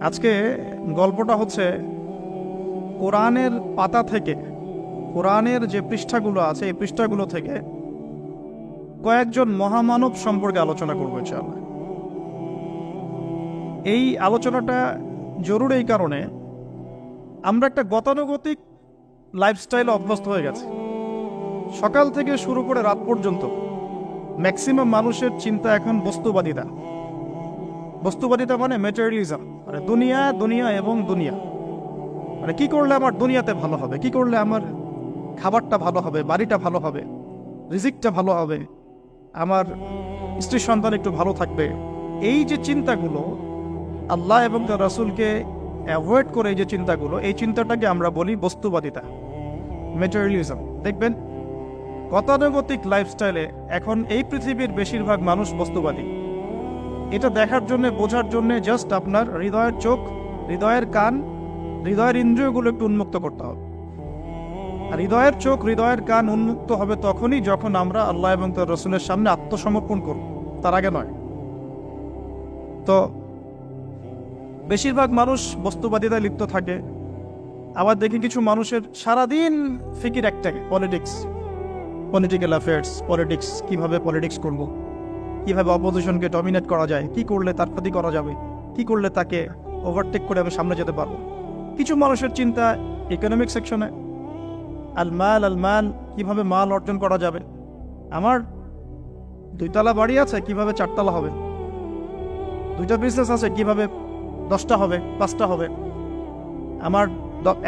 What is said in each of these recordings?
আজকে গল্পটা হচ্ছে কোরআনের পাতা থেকে, কোরআনের যে পৃষ্ঠাগুলো আছে এই পৃষ্ঠাগুলো থেকে কয়েকজন মহামানব সম্পর্কে আলোচনা করবো ইনশাআল্লাহ। এই আলোচনাটা জরুরি এই কারণে আমরা একটা গতানুগতিক লাইফস্টাইলে অভ্যস্ত হয়ে গেছে। সকাল থেকে শুরু করে রাত পর্যন্ত ম্যাক্সিমাম মানুষের চিন্তা এখন বস্তুবাদিতা। বস্তুবাদিতা মানে ম্যাটেরিয়ালিজম, মানে দুনিয়া দুনিয়া এবং দুনিয়া। মানে কি করলে আমার দুনিয়াতে ভালো হবে, কি করলে আমার খাবারটা ভালো হবে, বাড়িটা ভালো হবে, রিজিকটা ভালো হবে, আমার স্ত্রী সন্তান একটু ভালো থাকবে। এই যে চিন্তাগুলো আল্লাহ এবং তার রাসূলকে অ্যাভয়েড করে, এই যে চিন্তাগুলো, এই চিন্তাটাকে আমরা বলি বস্তুবাদিতা, ম্যাটেরিয়ালিজম। দেখবেন গতানুগতিক লাইফস্টাইলে এখন এই পৃথিবীর বেশিরভাগ মানুষ বস্তুবাদী। এটা দেখার জন্য, বোঝার জন্য জাস্ট আপনার হৃদয়ের চোখ, হৃদয়ের কান, হৃদয়ের ইন্দ্রিয়গুলো একটু উন্মুক্ত করতে হবে। আর হৃদয়ের চোখ, হৃদয়ের কান উন্মুক্ত হবে তখনই যখন আমরা আল্লাহ এবং তার রাসূলের সামনে আত্মসমর্পণ করব, তার আগে নয়। তো বেশিরভাগ মানুষ বস্তুবাদিতায় লিপ্ত থাকে। আবার দেখি কিছু মানুষের সারাদিন ফিকির একটাকে, পলিটিক্স, পলিটিক্যাল অ্যাফেয়ার্স, পলিটিক্স, কিভাবে পলিটিক্স করব, কিভাবে অপোজিশনকে ডমিনেট করা যায়, কি করলে তার ক্ষতি করা যাবে, কি করলে তাকে ওভারটেক করে আমি সামনে যেতে পারবো। কিছু মানুষের চিন্তা ইকোনমিক সেকশনে, আল মাল, কিভাবে মাল অর্জন করা যাবে। আমার 2 তলা বাড়ি আছে, কিভাবে 4 তলা হবে। 2টা বিজনেস আছে, কিভাবে 10টা হবে, 5টা হবে। আমার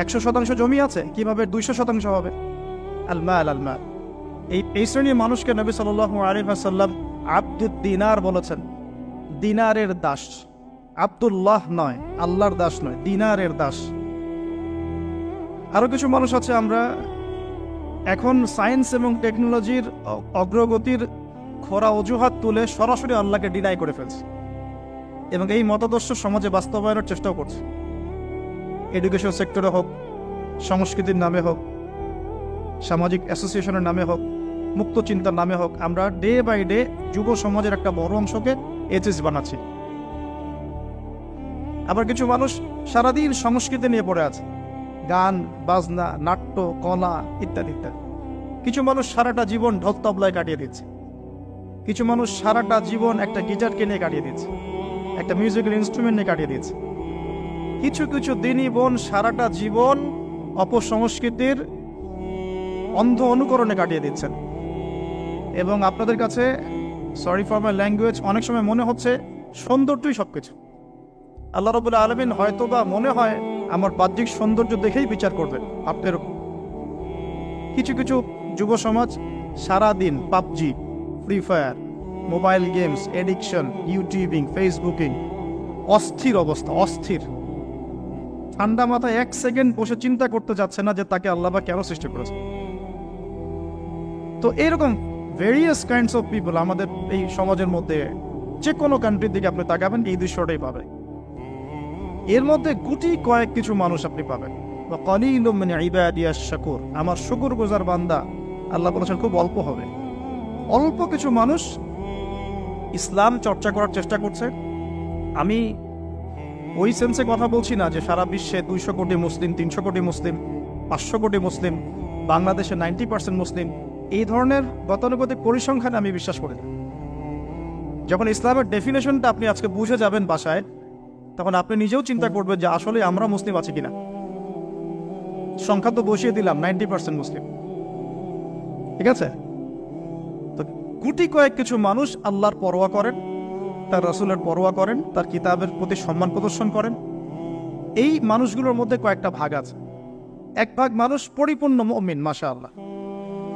100% জমি আছে, কিভাবে 200% হবে। আল মাল। এই শ্রেণীর মানুষকে নবী সাল্লাল্লাহু আলাইহি ওয়াসাল্লাম আব্দুদ দিনার বলেছেন, দিনারের দাস। আব্দুল্লাহ নয়, আল্লাহর দাস নয়, দিনারের দাস। আরো কিছু মানুষ আছে, আমরা এখন সায়েন্স এবং টেকনোলজির অগ্রগতির খোরা অজুহাত তুলে সরাসরি আল্লাহকে ডিনাই করে ফেলছে এবং এই মতাদর্শ সমাজে বাস্তবায়নের চেষ্টাও করছে। এডুকেশন সেক্টরে হোক, সংস্কৃতির নামে হোক, সামাজিক অ্যাসোসিয়েশনের নামে হোক, মুক্ত চিন্তার নামে হোক, আমরা ডে বাই ডে যুব সমাজের একটা বড় অংশকে এথিস বানাচ্ছি। আবার কিছু মানুষ সারাদিন সংস্কৃতি নিয়ে পড়ে আছে, গান বাজনা, নাট্য, কলা ইত্যাদি ইত্যাদি। কিছু মানুষ সারাটা জীবন ঢোল তবলায় কাটিয়ে দিচ্ছে। কিছু মানুষ সারাটা জীবন একটা গিটারকে নিয়ে কাটিয়ে দিচ্ছে, একটা মিউজিক্যাল ইনস্ট্রুমেন্ট নিয়ে কাটিয়ে দিচ্ছে। কিছু কিছু দিনই বোন সারাটা জীবন অপসংস্কৃতির অন্ধ অনুকরণে কাটিয়ে দিচ্ছেন। এবং আপনাদের কাছে, সরি ফর মাই ল্যাঙ্গুয়েজ, অনেক সময় মনে হচ্ছে সৌন্দর্যই সবকিছু। আল্লাহ রাব্বুল আলামিন হয়তোবা মনে হয় আমার বাহ্যিক সৌন্দর্য দেখেই বিচার করবেন আপনার। কিছু কিছু যুব সমাজ সারাদিন PUBG, free fire, mobile games, addiction, YouTubing, Facebooking, অস্থির অবস্থা, অস্থির। ঠান্ডা মাথায় 1 সেকেন্ড বসে চিন্তা করতে যাচ্ছে না যে তাকে আল্লাহ বা কেন সৃষ্টি করেছে। তো এরকম ভেরিয়াস কাইন্ডস অফ পিপল আমাদের এই সমাজের মধ্যে, যে কোনো কান্ট্রির দিকে আপনি তাকাবেন এই দৃশ্যটাই পাবেন। এর মধ্যে গুটি কয়েক কিছু মানুষ আপনি পাবেন, ওয়াকালিলুম মিন ইবাদিয়াশ শাকুর, আমার শুকরগুজার বান্দা, আল্লাহ বলেছেন খুব অল্প হবে। অল্প কিছু মানুষ ইসলাম চর্চা করার চেষ্টা করছে। আমি ওই সেন্সে কথা বলছি না যে সারা বিশ্বে 200 কোটি মুসলিম, 300 কোটি মুসলিম, 500 কোটি মুসলিম, বাংলাদেশে 90% মুসলিম, এই ধরনের গতানুগতিক পরিসংখ্যানে আমি বিশ্বাস করি না। যখন ইসলামের ডেফিনেশনটা আপনি আজকে বুঝে যাবেন বাসায়, তখন আপনি নিজেও চিন্তা করবেন যে আসলে আমরা মুসলিম আছি কিনা। সংখ্যা তো বসিয়ে দিলাম 90% মুসলিম, ঠিক আছে। তো গুটি কয়েক কিছু মানুষ আল্লাহর পরোয়া করেন, তার রাসূলের পরোয়া করেন, তার কিতাবের প্রতি সম্মান প্রদর্শন করেন। এই মানুষগুলোর মধ্যে কয়েকটা ভাগ আছে। এক ভাগ মানুষ পরিপূর্ণ মুমিন, মাশাআল্লাহ,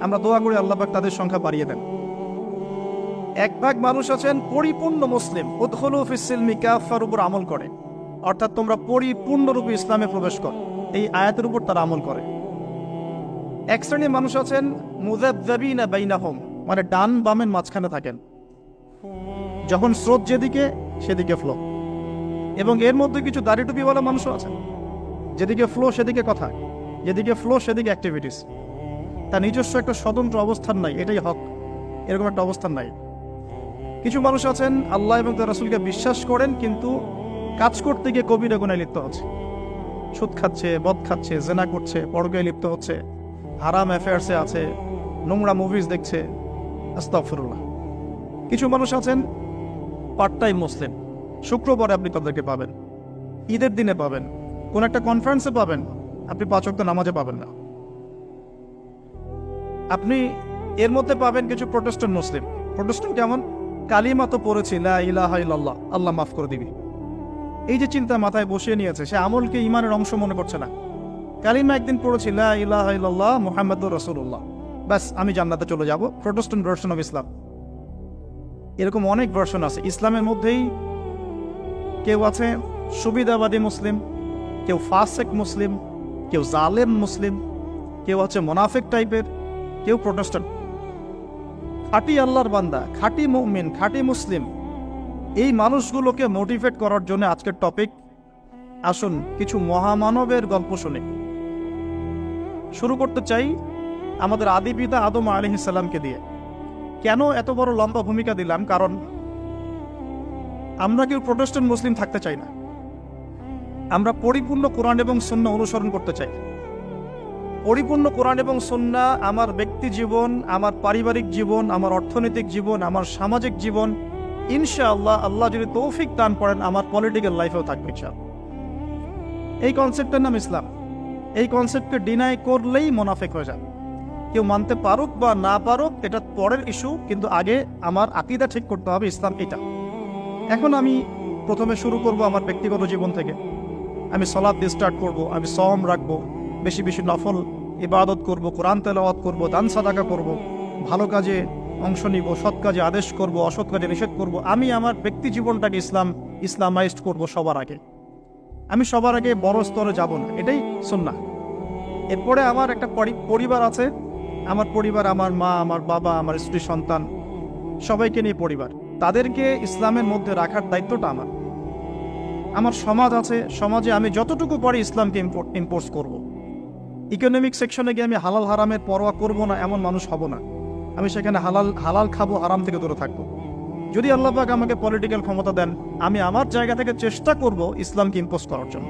আমরা দোয়া করি আল্লাহ পাক তাদের সংখ্যা বাড়িয়ে দেন। এক ভাগ মানুষ আছেন পরিপূর্ণ মুসলিম, উদখুলু ফিস সিলমি কাফার উপর আমল করে, অর্থাৎ তোমরা পরিপূর্ণরূপে ইসলামে প্রবেশ করো, এই আয়াতের উপর তারা আমল করে। এক শ্রেণীর মানুষ আছেন মুযাবযাবিনা বাইনাহুম, মানে ডান বামের মাঝখানে থাকেন, যখন স্রোত যেদিকে সেদিকে ফ্লো। এবং এর মধ্যে কিছু দাড়ি টুপিওয়ালা মানুষও আছেন, যেদিকে ফ্লো সেদিকে কথা, যেদিকে ফ্লো সেদিকে অ্যাক্টিভিটিস। তার নিজস্ব একটা স্বতন্ত্র অবস্থান নাই, এটাই হক, এরকম একটা অবস্থান নাই। কিছু মানুষ আছেন আল্লাহ এবং তার রাসূলকে বিশ্বাস করেন, কিন্তু কাজ করতে গিয়ে কবিরা গুনায় লিপ্ত হচ্ছে, সুদ খাচ্ছে, মদ খাচ্ছে, জেনা করছে, পরকীয়ায় লিপ্ত হচ্ছে, হারাম অ্যাফেয়ার্সে আছে, নোংরা মুভিজ দেখছে। আস্তাগফিরুল্লাহ। কিছু মানুষ আছেন পার্ট টাইম মুসলিম, শুক্রবারে আপনি তাদেরকে পাবেন, ঈদের দিনে পাবেন, কোন একটা কনফারেন্সে পাবেন, আপনি 5 ওয়াক্ত নামাজে পাবেন না। আপনি এর মধ্যে পাবেন কিছু প্রোটেস্ট্যান্ট মুসলিম। প্রোটেস্ট্যান্ট কেমন? কালিমা তো পড়েছি, লা ইলাহা ইল্লাল্লাহ, আল্লাহ মাফ করে দিবি, এই যে চিন্তা মাথায় বসিয়ে নিয়েছে, সে আমলকে ইমানের অংশ মনে করছে না। কালিমা একদিন পড়েছি, লা ইলাহা ইল্লাল্লাহ মুহাম্মাদুর রাসূলুল্লাহ, ব্যাস আমি জান্নাতে চলে যাব। Protestant version of Islam. এরকম অনেক ভার্সন আছে ইসলামের মধ্যেই। কেউ আছে সুবিধাবাদী মুসলিম, কেউ ফাসেক মুসলিম, কেউ জালেম মুসলিম, কেউ হচ্ছে মোনাফিক টাইপের, কেউ প্রোটেস্ট্যান্ট। খাঁটি আল্লাহর বান্দা, খাঁটি মুমিন, খাঁটি মুসলিম, এই মানুষগুলোকে মোটিভেট করার জন্য আজকের টপিক। আসুন কিছু মহামানবের গল্প শুনে শুরু করতে চাই। আমাদের আদি পিতা আদম আলাইহিস সালামকে দিয়ে। কেন এত বড় লম্বা ভূমিকা দিলাম? কারণ আমরা কেউ প্রোটেস্ট্যান্ট মুসলিম থাকতে চাই না। আমরা পরিপূর্ণ কোরআন এবং সুন্নাহ অনুসরণ করতে চাই। পরিপূর্ণ কোরআন এবং সুন্নাহ আমার ব্যক্তি জীবন, আমার পারিবারিক জীবন, আমার অর্থনৈতিক জীবন, আমার সামাজিক জীবন, ইনশাআল্লাহ আল্লাহ যদি তৌফিক দান করেন আমার পলিটিক্যাল লাইফেও থাকবে ইনশাআল্লাহ। এই কনসেপ্টের নাম ইসলাম। এই কনসেপ্টকে ডিনাই করলেই মুনাফিক হয়ে যাবে। কেউ মানতে পারুক বা না পারুক এটা পরের ইস্যু, কিন্তু আগে আমার আকীদা ঠিক করতে হবে, ইসলাম এটা। এখন আমি প্রথমে শুরু করব আমার ব্যক্তিগত জীবন থেকে। আমি সালাত দিয়ে স্টার্ট করব, আমি সওম রাখবো, বেশি বেশি নফল ইবাদত করব, কোরআন তেলাওয়াত করব, দান সাদাকা করব, ভালো কাজে অংশ নিব, সৎ কাজে আদেশ করব, অসৎ কাজে নিষেধ করব। আমি আমার ব্যক্তি জীবনটাকে ইসলামাইজড করব সবার আগে। আমি সবার আগে বড় স্তরে যাব না, এটাই সুন্নাহ। এরপরে আমার একটা পরিবার আছে। আমার পরিবার, আমার মা, আমার বাবা, আমার স্ত্রী, সন্তান, সবাইকে নিয়ে পরিবার। তাদেরকে ইসলামের মধ্যে রাখার দায়িত্বটা আমার। আমার সমাজ আছে, সমাজে আমি যতটুকু পারি ইসলামকে ইম্পোর্ট করব। ইকোনমিক সেকশনে গিয়ে আমি হালাল হারামের পরোয়া করব না, এমন মানুষ হব না। আমি সেখানে হালাল খাবো, হারাম থেকে দূরে থাকবো। যদি আল্লাহ পাক আমাকে পলিটিক্যাল ক্ষমতা দেন, আমি আমার জায়গা থেকে চেষ্টা করব ইসলামকে ইম্পোজ করার জন্য।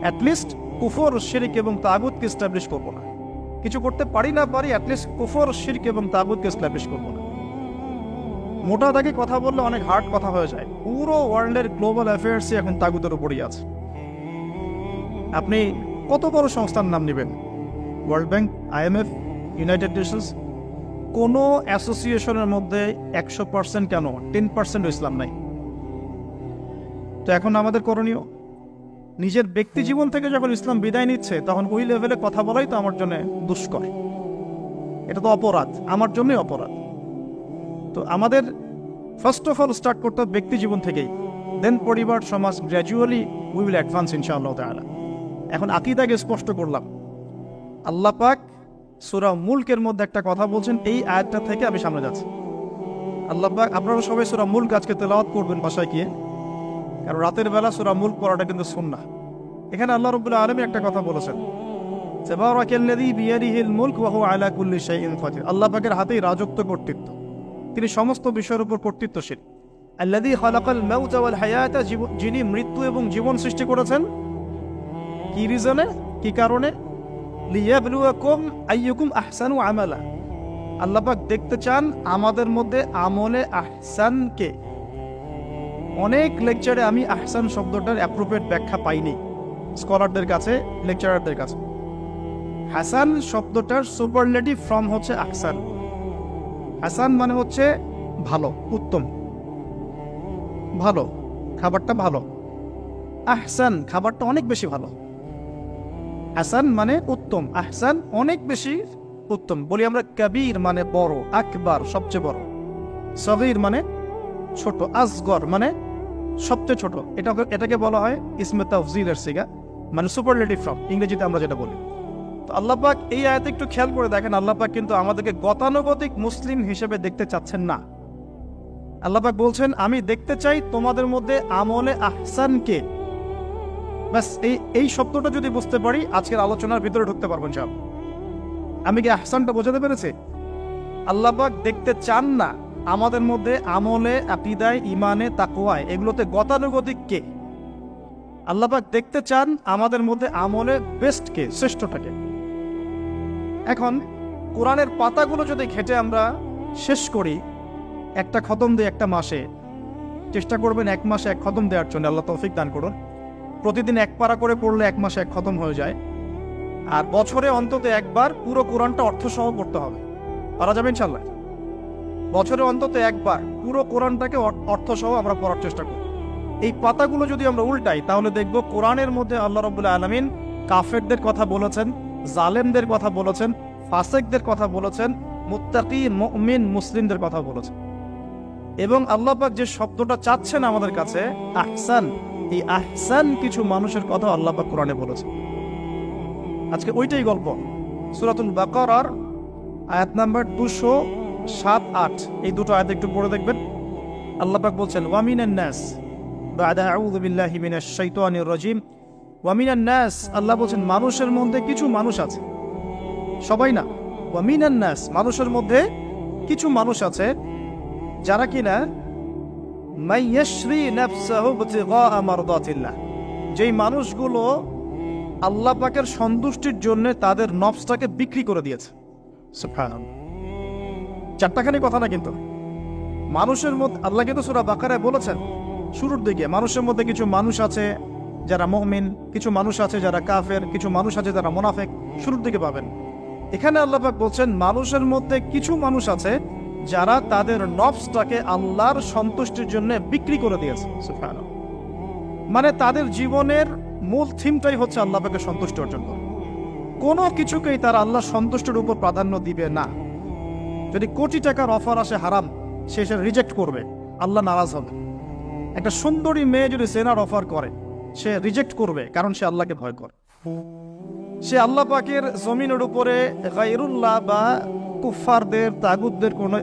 অ্যাটলিস্ট কুফর, শিরক এবং তাগুতকে এস্টাবলিশ করবো না। কিছু করতে পারি না পারি, অ্যাটলিস্ট কুফর, শিরক এবং তাগুতকে এস্টাবলিশ করবো না। মোটা দাগে কথা বললে অনেক হার্ড কথা হয়ে যায়। পুরো ওয়ার্ল্ডের গ্লোবাল অ্যাফেয়ার্সই এখন তাগুতের উপরই আছে। আপনি কত বড় সংস্থার নাম নেবেন, world bank, IMF, United Nations, কোনো অ্যাসোসিয়েশনের মধ্যে 100% কেন 10% ইসলাম নাই। তো এখন আমাদের করণীয়, নিজের ব্যক্তি জীবন থেকে যখন ইসলাম বিদায় নিচ্ছে তখন ওই লেভেলে কথা বলাই তো আমার জন্য দুষ্কর। এটা তো অপরাধ, আমার জন্যই অপরাধ। তো আমাদের ফার্স্ট অফ অল স্টার্ট করতে হবে ব্যক্তি জীবন থেকেই, দেন পরিবার, সমাজ, গ্র্যাজুয়ালি উই উইল অ্যাডভান্স ইনশাআল্লাহ তাআলা। এখন আকীদাকে স্পষ্ট করলাম। আল্লাহ পাক সূরা মুলকের মধ্যে একটা কথা বলছেন, এই আয়াতটা থেকে আমি সামনে যাচ্ছি। আল্লাহ পাক, আপনারা সবাই সূরা মুলক আজকে তেলাওয়াত করবেন বাসায় গিয়ে, কারণ রাতের বেলা সূরা মুলক পড়াটা কিন্তু সুন্নাহ। এখানে আল্লাহ রাব্বুল আলামিন একটা কথা বলেছেন, তাবারাকাল্লাযী বিয়াদিহিল মুলক ওয়া হুয়া আলা কুল্লি শাইইন কাদির। আল্লাহ পাকের হাতেই রাজত্ব, কর্তৃত্ব, তিনি সমস্ত বিষয়ের উপর কর্তৃত্বশীল। আল্লাযী খালাকাল মাউতা ওয়াল হায়াতা, যিনি মৃত্যু এবং জীবন সৃষ্টি করেছেন। কি রিজনে, কি কারণে? লিয়াবলুয়াকুম আইয়ুকুম আহসানু আমালা। আল্লাহ পাক দেখতে চান আমাদের মধ্যে আমলে আহসানকে। অনেক লেকচারে আমি আহসান শব্দটার অ্যাপ্রোপ্রিয়েট ব্যাখ্যা পাইনি স্কলারদের কাছে, লেকচারারদের কাছে। হাসান শব্দটার সুপারলেটিভ ফর্ম হচ্ছে আহসান। হাসান মানে হচ্ছে ভালো, উত্তম, ভালো, খাবারটা ভালো। আহসান খাবারটা অনেক বেশি ভালো। হাসান মানে উত্তম, আহসান অনেক বেশি উত্তম। বলি আমরা কবির মানে বড়, আকবার সবচেয়ে বড়, সগীর মানে ছোট, আসগর মানে সবচেয়ে ছোট। এটাকে বলা হয় ইসমে তাফজিলের সিগা, মানে সুপারলেটিভ ফর্ম ইংরেজিতে আমরা যেটা বলি। তো আল্লাহ পাক এই আয়াতে একটু খেয়াল করে দেখেন, আল্লাহ পাক কিন্তু আমাদেরকে গতানুগতিক মুসলিম হিসেবে দেখতে চাচ্ছেন না। আল্লাহ পাক বলছেন, আমি দেখতে চাই তোমাদের মধ্যে আমলে আহসানকে। ব্যাস এই শব্দটা যদি বুঝতে পারি আজকের আলোচনার ভিতরে ঢুকতে পারবেন সব। আমি কি আহসানটা বোঝাতে পেরেছি? আল্লাহ পাক দেখতে চান না আমাদের মধ্যে আমলে, আকীদায়, ইমানে, তাকওয়ায়, এগুলোতে গতানুগতিক কে। আল্লাহ পাক দেখতে চান আমাদের মধ্যে আমলে বেস্টকে, শ্রেষ্ঠটাকে। এখন কোরআনের পাতাগুলো যদি ঘেটে আমরা শেষ করি, একটা খতম দিই একটা মাসে, চেষ্টা করবেন 1 মাসে 1 খতম দেওয়ার জন্য, আল্লাহ তৌফিক দান করুন। প্রতিদিন 1 পারা করে পড়লে 1 মাসে 1 খতম হয়ে যায়। আর বছরে অন্তত একবার পুরো কোরআনটা অর্থসহ পড়তে হবে। পারা যাবে ইনশাল্লাহ? বছরে অন্তত একবার পুরো কোরআনটাকে অর্থসহ আমরা পড়ার চেষ্টা করি। এই পাতাগুলো যদি আমরা উল্টাই তাহলে দেখব কোরআনের মধ্যে আল্লাহ রাব্বুল আলামিন কাফেরদের কথা বলেছেন, জালেমদের কথা বলেছেন, ফাসিকদের কথা বলেছেন, মুত্তাকি মুমিন মুসলিমদের কথা বলেছেন। এবং আল্লাহ পাক যে শব্দটা চাচ্ছেন আমাদের কাছে আহসান, এই আহসান কিছু মানুষের কথা আল্লাহ পাক কোরআনে বলেছেন। আজকে ওইটাই গল্প। সূরাতুল বাকারার আয়াত নাম্বার 207-8, এই দুটো আয়াত একটু পড়ে দেখবেন। আল্লাহ পাক বলছেন ওয়ামিনান নাস, বা'দা আউযু বিল্লাহি মিনাশ শাইতানির রাজিম, ওয়ামিনান নাস, আল্লাহ বলছেন মানুষের মধ্যে কিছু মানুষ আছে, সবাই না। ওয়ামিনান নাস, মানুষের মধ্যে কিছু মানুষ আছে যারা কিনা মাইয়াশরি নাফসাহু বিতিগা মারদাতিল্লাহ, যেই মানুষগুলো আল্লাহ পাকের সন্তুষ্টির জন্য তাদের নফসটাকে বিক্রি করে দিয়েছে। সুবহানাল্লাহ, চারটাখানি কথা না কিন্তু। মানুষের মধ্যে আল্লাহ কিন্তু সূরা বাকারায় বলেছেন শুরুর দিকে, মানুষের মধ্যে কিছু মানুষ আছে যারা মুমিন, কিছু মানুষ আছে যারা কাফের, কিছু মানুষ আছে যারা মুনাফিক, শুরুর দিকে পাবেন। এখানে আল্লাহ পাক বলছেন মানুষের মধ্যে কিছু মানুষ আছে যারা তাদের নফসটাকে আল্লাহর সন্তুষ্টির জন্য বিক্রি করে দিয়েছে। সুবহানাল্লাহ, মানে তাদের জীবনের মূল থিমটাই হচ্ছে আল্লাহ পাকের সন্তুষ্টি অর্জন করা। কোনো কিছুকেই তারা আল্লাহর সন্তুষ্টির উপর প্রাধান্য দিবে না। যদি কোটি টাকার অফার আসে হারাম, সে সেটা রিজেক্ট করবে, আল্লাহ নারাজ হবে। একটা সুন্দরী মেয়ে যদি সেনার অফার করে, সে রিজেক্ট করবে, কারণ সে আল্লাহকে ভয় করে। সে আল্লাহ পাকের জমিনের উপরে গায়রুল্লাহ বা কুফফারদের, তাগুতদের কোনো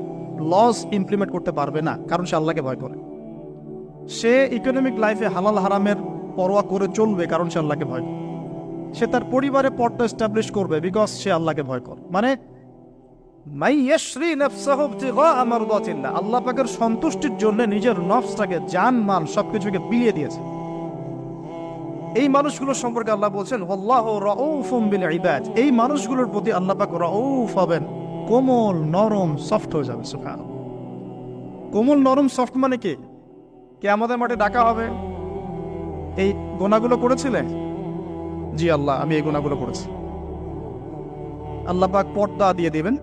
লস ইমপ্লিমেন্ট করতে পারবে না, কারণ সে আল্লাহকে ভয় করে। সে ইকোনমিক লাইফে হালাল হারামের পরোয়া করে চলবে, কারণ সে আল্লাহকে ভয় করে। সে তার পরিবারে পর্দা এস্টাবলিশ করবে, বিকজ সে আল্লাহকে ভয় করে। মানে মাইয়াশরি নাফসাহু ইবতিগা মারদাতিল্লাহ, আল্লাহ পাকের সন্তুষ্টির জন্য নিজের নফসটাকে, জান মাল সবকিছুকে বিলিয়ে দিয়েছে। এই মানুষগুলোর সম্পর্কে আল্লাহ বলছেন ওয়াল্লাহু রাউফুম বিল ইবাদ, এই মানুষগুলোর প্রতি আল্লাহ পাক রাউফ হবেন, কোমল নরম সফট হয়ে যাবে। সুবহানাল্লাহ, কোমল নরম সফট মানে কি? কিয়ামতের মাঠে ডাকা হবে, এই গুনাহগুলো করেছিলে? জি আল্লাহ, আমি এই গুনাহগুলো করেছি। আল্লাহ পাক পর্দা দিয়ে দিবেন,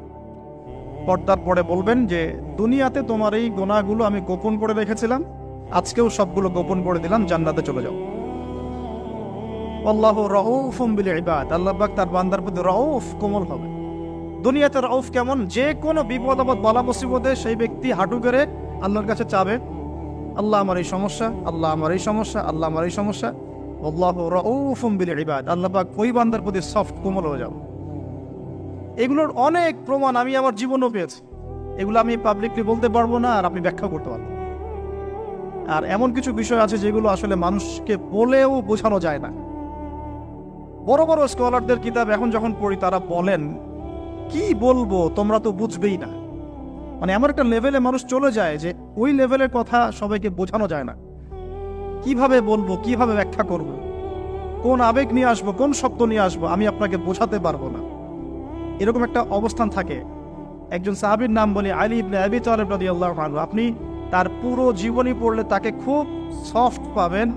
পর্দার পরে বলবেন যে দুনিয়াতে তোমার এই গুনাহগুলো আমি গোপন করে রেখেছিলাম, আজকেও সবগুলো গোপন করে দিলাম, জান্নাতে চলে যাও। আল্লাহু রাউফুম বিল ইবাদ, আল্লাহ পাক তার বান্দার প্রতি রাউফ, কোমল হবে। দুনিয়াতে রাউফ কেমন? যে কোনো বিপদ আপদ বালা মুসিবতে সেই ব্যক্তি হাঁটু গেড়ে আল্লাহর কাছে চাবে, আল্লাহ আমার এই সমস্যা, আল্লাহ আমার এই সমস্যা, আল্লাহ আমার এই সমস্যা। আল্লাহু রাউফুম বিল ইবাদ, আল্লাহ পাক ওই বান্দার প্রতি সফট, কোমল হয়ে যাবে। এগুলোর অনেক প্রমাণ আমি আমার জীবনও পেয়েছি। এগুলো আমি পাবলিকলি বলতে পারবো না, আর আপনি ব্যাখ্যা করতে পারবো। আর এমন কিছু বিষয় আছে যেগুলো আসলে মানুষকে বলেও বোঝানো যায় না। বড় বড় স্কলারদের কিতাব এখন যখন পড়ি, তারা বলেন কি বলবো, তোমরা তো বুঝবেই না। মানে এমন একটা লেভেলে মানুষ চলে যায় যে ওই লেভেলের কথা সবাইকে বোঝানো যায় না। কিভাবে বলবো, কিভাবে ব্যাখ্যা করব, কোন আবেগ নিয়ে আসবো, কোন শব্দ নিয়ে আসবো, আমি আপনাকে বোঝাতে পারবো না। এরকম একটা অবস্থান থাকে। একজন সাহাবীর নাম বলি আলী ইবনে আবি তালিব রাদিয়াল্লাহু আনহু। আপনি তার পুরো জীবনী পড়লে তাকে খুব সফট পাবেন,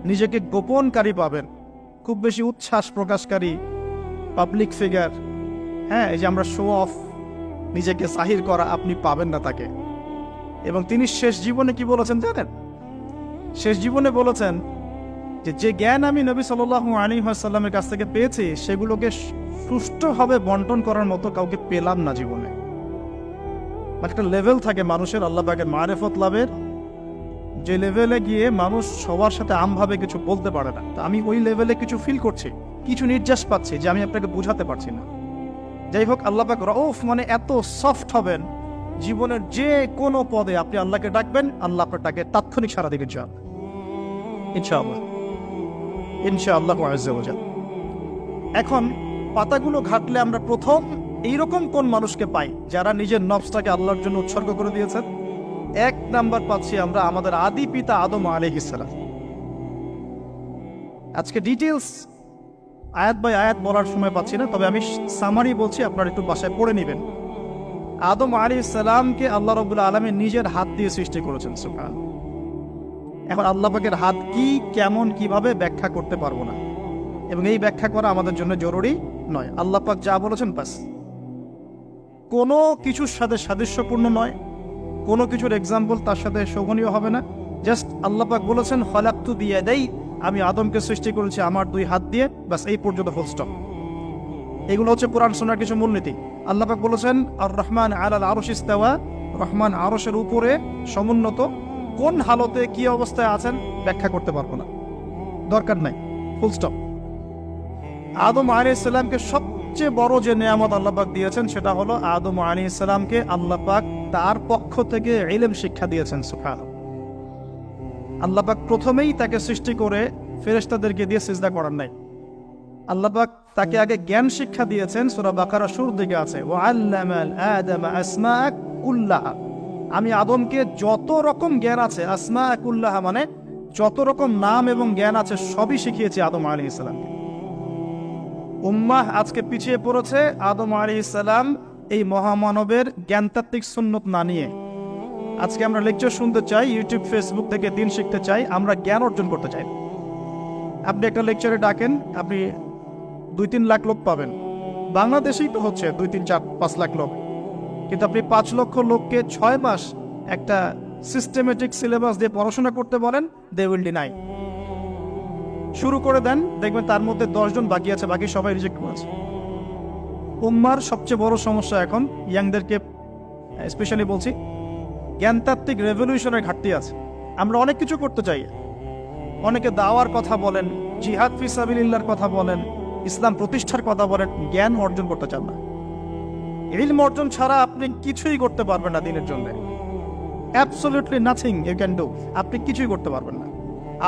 নিজেকে গোপনকারী পাবেন, খুব বেশি উচ্ছ্বাস প্রকাশকারী পাবলিক ফিগার। হ্যাঁ, এই যে আমরা শো অফ, নিজেকে জাহির করা, আপনি পাবেন না তাকে। এবং তিনি শেষ জীবনে কি বলেছেন জানেন? শেষ জীবনে বলেছেন যে যে জ্ঞান আমি নবী সাল্লাল্লাহু আলাইহি ওয়াসাল্লামের কাছ থেকে পেয়েছি, সেগুলোকে সুষ্ঠুভাবে বন্টন করার মতো কাউকে পেলাম না জীবনে। একটা লেভেল থাকে মানুষের আল্লাহ পাকের মারিফত লাভের, যে লেভেলে গিয়ে মানুষ সবার সাথে আমভাবে কিছু বলতে পারে না। তা আমি ওই লেভেলে কিছু ফিল করছি, কিছু নির্যাস পাচ্ছি যে আমি আপনাকে বোঝাতে পারছি না। যাই হোক, আল্লাহ পাক রউফ মানে এত সফট হবেন, জীবনের যে কোনো পদে আপনি আল্লাহকে ডাকবেন, আল্লাহ আপনার ডাকে তাৎক্ষণিক সারা দিকে যান ইনশাআল্লাহ, ইনশাআল্লাহু আযজা ওয়া জাল। এখন পাতাগুলো ঘাটলে আমরা প্রথম এইরকম কোন মানুষকে পাই যারা নিজের নফসটাকে আল্লাহর জন্য উৎসর্গ করে দিয়েছেন? 1 নাম্বার পাচ্ছি আমরা আমাদের আদি পিতা আদম আলাইহিস সালাম। আজকে ডিটেলস আয়াত বাই আয়াত বলার সময় পাচ্ছি না, তবে আমি সামারি বলছি, আপনারা একটু বাসায় পড়ে নেবেন। আদম আলাইহিস সালামকে আল্লাহ রাব্বুল আলামিন নিজের হাত দিয়ে সৃষ্টি করেছেন। সুবহানাল্লাহ। এখন আল্লাহ পাকের হাত কি, কেমন, কিভাবে ব্যাখ্যা করতে পারবো না, এবং এই ব্যাখ্যা করা আমাদের জন্য জরুরি নয়। আল্লাহ পাক যা বলেছেন বাস, কোনো কিছুর সাথে সাদৃশ্যপূর্ণ নয়, কোনো কিছুর এক্সাম্পল তার সাথে শোভনীয় হবে না। জাস্ট আল্লাহ পাক বলেছেন খলাকতু বিয়াদাই, আমি আদমকে সৃষ্টি করেছি আমার 2 হাত দিয়ে, বাস এই পর্যন্ত ফুল স্টপ। এগুলো হচ্ছে কোরআন সুন্নাহর কিছু মূলনীতি। আল্লাহ পাক বলেছেন আর রহমান আলাল আরশ ইস্তাওয়া, রহমান আরশের উপরে সমুন্নত। কোন হালতে কি অবস্থায় আছেন ব্যাখ্যা করতে পারবো না, দরকার নাই, ফুল স্টপ। আদম আলাইহিস সালামকে সবচেয়ে বড় যে নিয়ামত আল্লাহ পাক দিয়েছেন সেটা হলো আদম আলাইহিস সালামকে আল্লাহ পাক তার পক্ষ থেকে ইলম শিক্ষা দিয়েছেন। সুবহানাল্লাহ। আল্লাহ পাক প্রথমেই তাকে সৃষ্টি করে ফেরেশতাদেরকে দিয়ে সিজদা করার নাই। আল্লাহ পাক তাকে আগে জ্ঞান শিক্ষা দিয়েছেন। সূরা বাকারা শুরুর দিকে আছে ওয়া আল্লামাল আদামা আসমাআ কুল্লাহা, আমি আদমকে যত রকম জ্ঞান আছে, আসমাআ কুল্লাহা মানে যত রকম নাম এবং জ্ঞান আছে সবই শিখিয়েছি আদম আলাইহিস সালামকে। উম্মাহ আজকে পিছিয়ে পড়েছে আদম আলাইহিস সালাম এই মহামানবের জ্ঞানতাত্ত্বিক সুন্নত না নিয়ে। আজকে আমরা লেকচার শুনতে চাই, ইউটিউব ফেসবুক থেকে দিন শিখতে চাই, আমরা জ্ঞান অর্জন করতে চাই। আপনি একটা লেকচারে ডাকেন, আপনি 2-3 লাখ লোক পাবেন। বাংলাদেশেই তো হচ্ছে 2-3-4-5 লাখ লোক, কিন্তু আপনি 5 লক্ষ লোককে 6 মাস একটা সিস্টেমেটিক সিলেবাস দিয়ে পড়াশোনা করতে বলেন, দে উইল ডিনাই। শুরু করে দেন, দেখবেন তার মধ্যে 10 জন বাকি আছে, বাকি সবাই রিজেক্ট করেছে। উম্মার সবচেয়ে বড় সমস্যা এখন, ইয়াংদেরকে স্পেশালি বলছি, জ্ঞানতাত্ত্বিক রেভলিউশনের ঘাটতি আছে। আমরা অনেক কিছু করতে চাই, অনেকে দাওয়ার কথা বলেন, জিহাদ ফি সাবিলিল্লাহর কথা বলেন, ইসলাম প্রতিষ্ঠার কথা বলেন, জ্ঞান অর্জন করতে চান না। ইলম অর্জন ছাড়া আপনি কিছুই করতে পারবেন না দিনের জন্য। Absolutely nothing you can do, আপনি কিছুই করতে পারবেন না।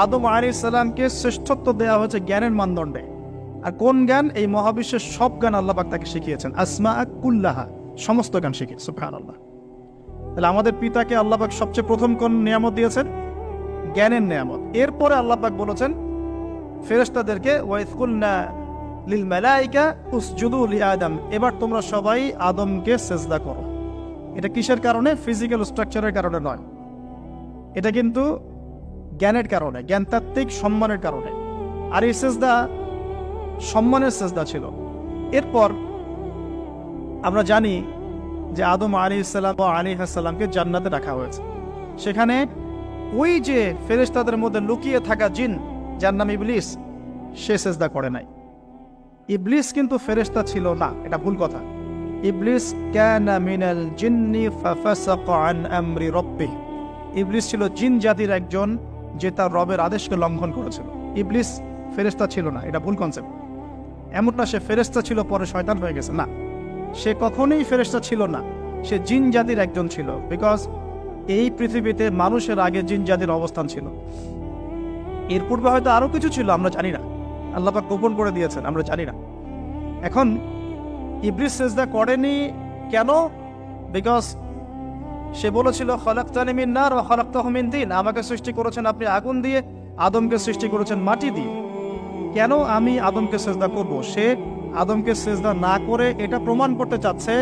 আদম আলাইহিস সালামকে শ্রেষ্ঠত্ব দেওয়া হয়েছে জ্ঞানের মানদণ্ডে। আর কোন জ্ঞান? এই মহাবিশ্বের সব জ্ঞান আল্লাহ পাক তাকে শিখিয়েছেন, আসমাআ কুল্লাহা, সমস্ত জ্ঞান শিখিয়ে। সুবহানাল্লাহ। তাহলে আমাদের পিতাকে আল্লাহ পাক সবচেয়ে প্রথম কোন নিয়ামত দিয়েছেন? জ্ঞানের নিয়ামত। এরপরে আল্লাহ পাক বলেছেন ফেরেশতাদেরকে ওয়াইজ কুলনা লিল মালাইকা উসজুদু লিআদম, এবার তোমরা সবাই আদমকে সিজদা করো। এটা কিসের কারণে? ফিজিক্যাল স্ট্রাকচারের কারণে নয়, এটা কিন্তু জ্ঞানের কারণে, জ্ঞানতাত্ত্বিক সম্মানের কারণে। আর এই সিজদা সম্মানের সিজদা ছিল। এরপর আমরা জানি যে আদম আলাইহিস সালামকে জান্নাতে রাখা হয়েছে। সেখানে ওই যে ফেরেশতাদের মধ্যে লুকিয়ে থাকা জিন যার নাম ইবলিস, সে সিজদা করে নাই। ইবলিস কিন্তু ফেরেশতা ছিল না, এটা ভুল কথা। ইবলিস কানা মিনাল জিন্নি ফাফাসাকা আন আমরি রাব্বিহ, ইবলিস ছিল জিন জাতির একজন যে তার রবের আদেশকে লঙ্ঘন করেছিল। ইবলিস ফেরেশতা ছিল না, এটা ভুল কনসেপ্ট। এমন না সে ফেরেশতা ছিল পরে শয়তান হয়ে গেছে, না, সে কখনোই ফেরেশতা ছিল না, সে জিন জাতির একজন ছিল। বিকজ এই পৃথিবীতে মানুষের আগে জিন জাতির অবস্থান ছিল, এর পূর্বে হয়তো আরো কিছু ছিল, আমরা জানি না, আল্লাহ পাক গোপন করে দিয়েছেন, আমরা জানি না। এখন ইবলিস সিজদা করেনি কেন? বিকজ সে বলেছিল খলাকতানি মিন নার ওয়া খলাকতাহু মিন তিন, আমাকে সৃষ্টি করেছেন আপনি আগুন দিয়ে, আদমকে সৃষ্টি করেছেন মাটি দিয়ে, কেন আমি আদমকে সিজদা করব? সে আদমকে সিজদা না করে এটা প্রমাণ করতে চাচ্ছে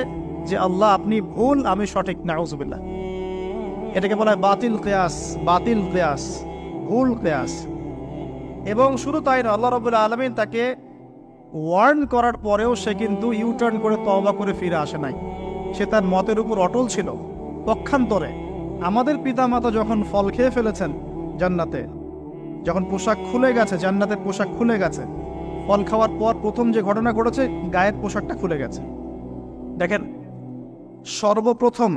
যে আল্লাহ আপনি ভুল, আমি সঠিক। নাউজুবিল্লাহ। এটাকে বলা হয় বাতিল কিয়াস, বাতিল কিয়াস, ভুল কিয়াস। এবং শুধু তাই না, আল্লাহ রাব্বুল আলামিন তাকে ওয়ার্ন করার পরেও সে কিন্তু ইউটার্ন করে তওবা করে ফিরে আসে নাই, সে তার মতের উপর অটল ছিল। পক্ষান্তরে আমাদের পিতামাতা যখন ফল খেয়ে ফেলেছেন জান্নাতে, যখন পোশাক খুলে গেছে, জান্নাতের পোশাক খুলে গেছে, ফল খাওয়ার পর প্রথম যে ঘটনা ঘটেছে, গায়ের পোশাকটা খুলে গেছে। দেখেন, সর্বপ্রথম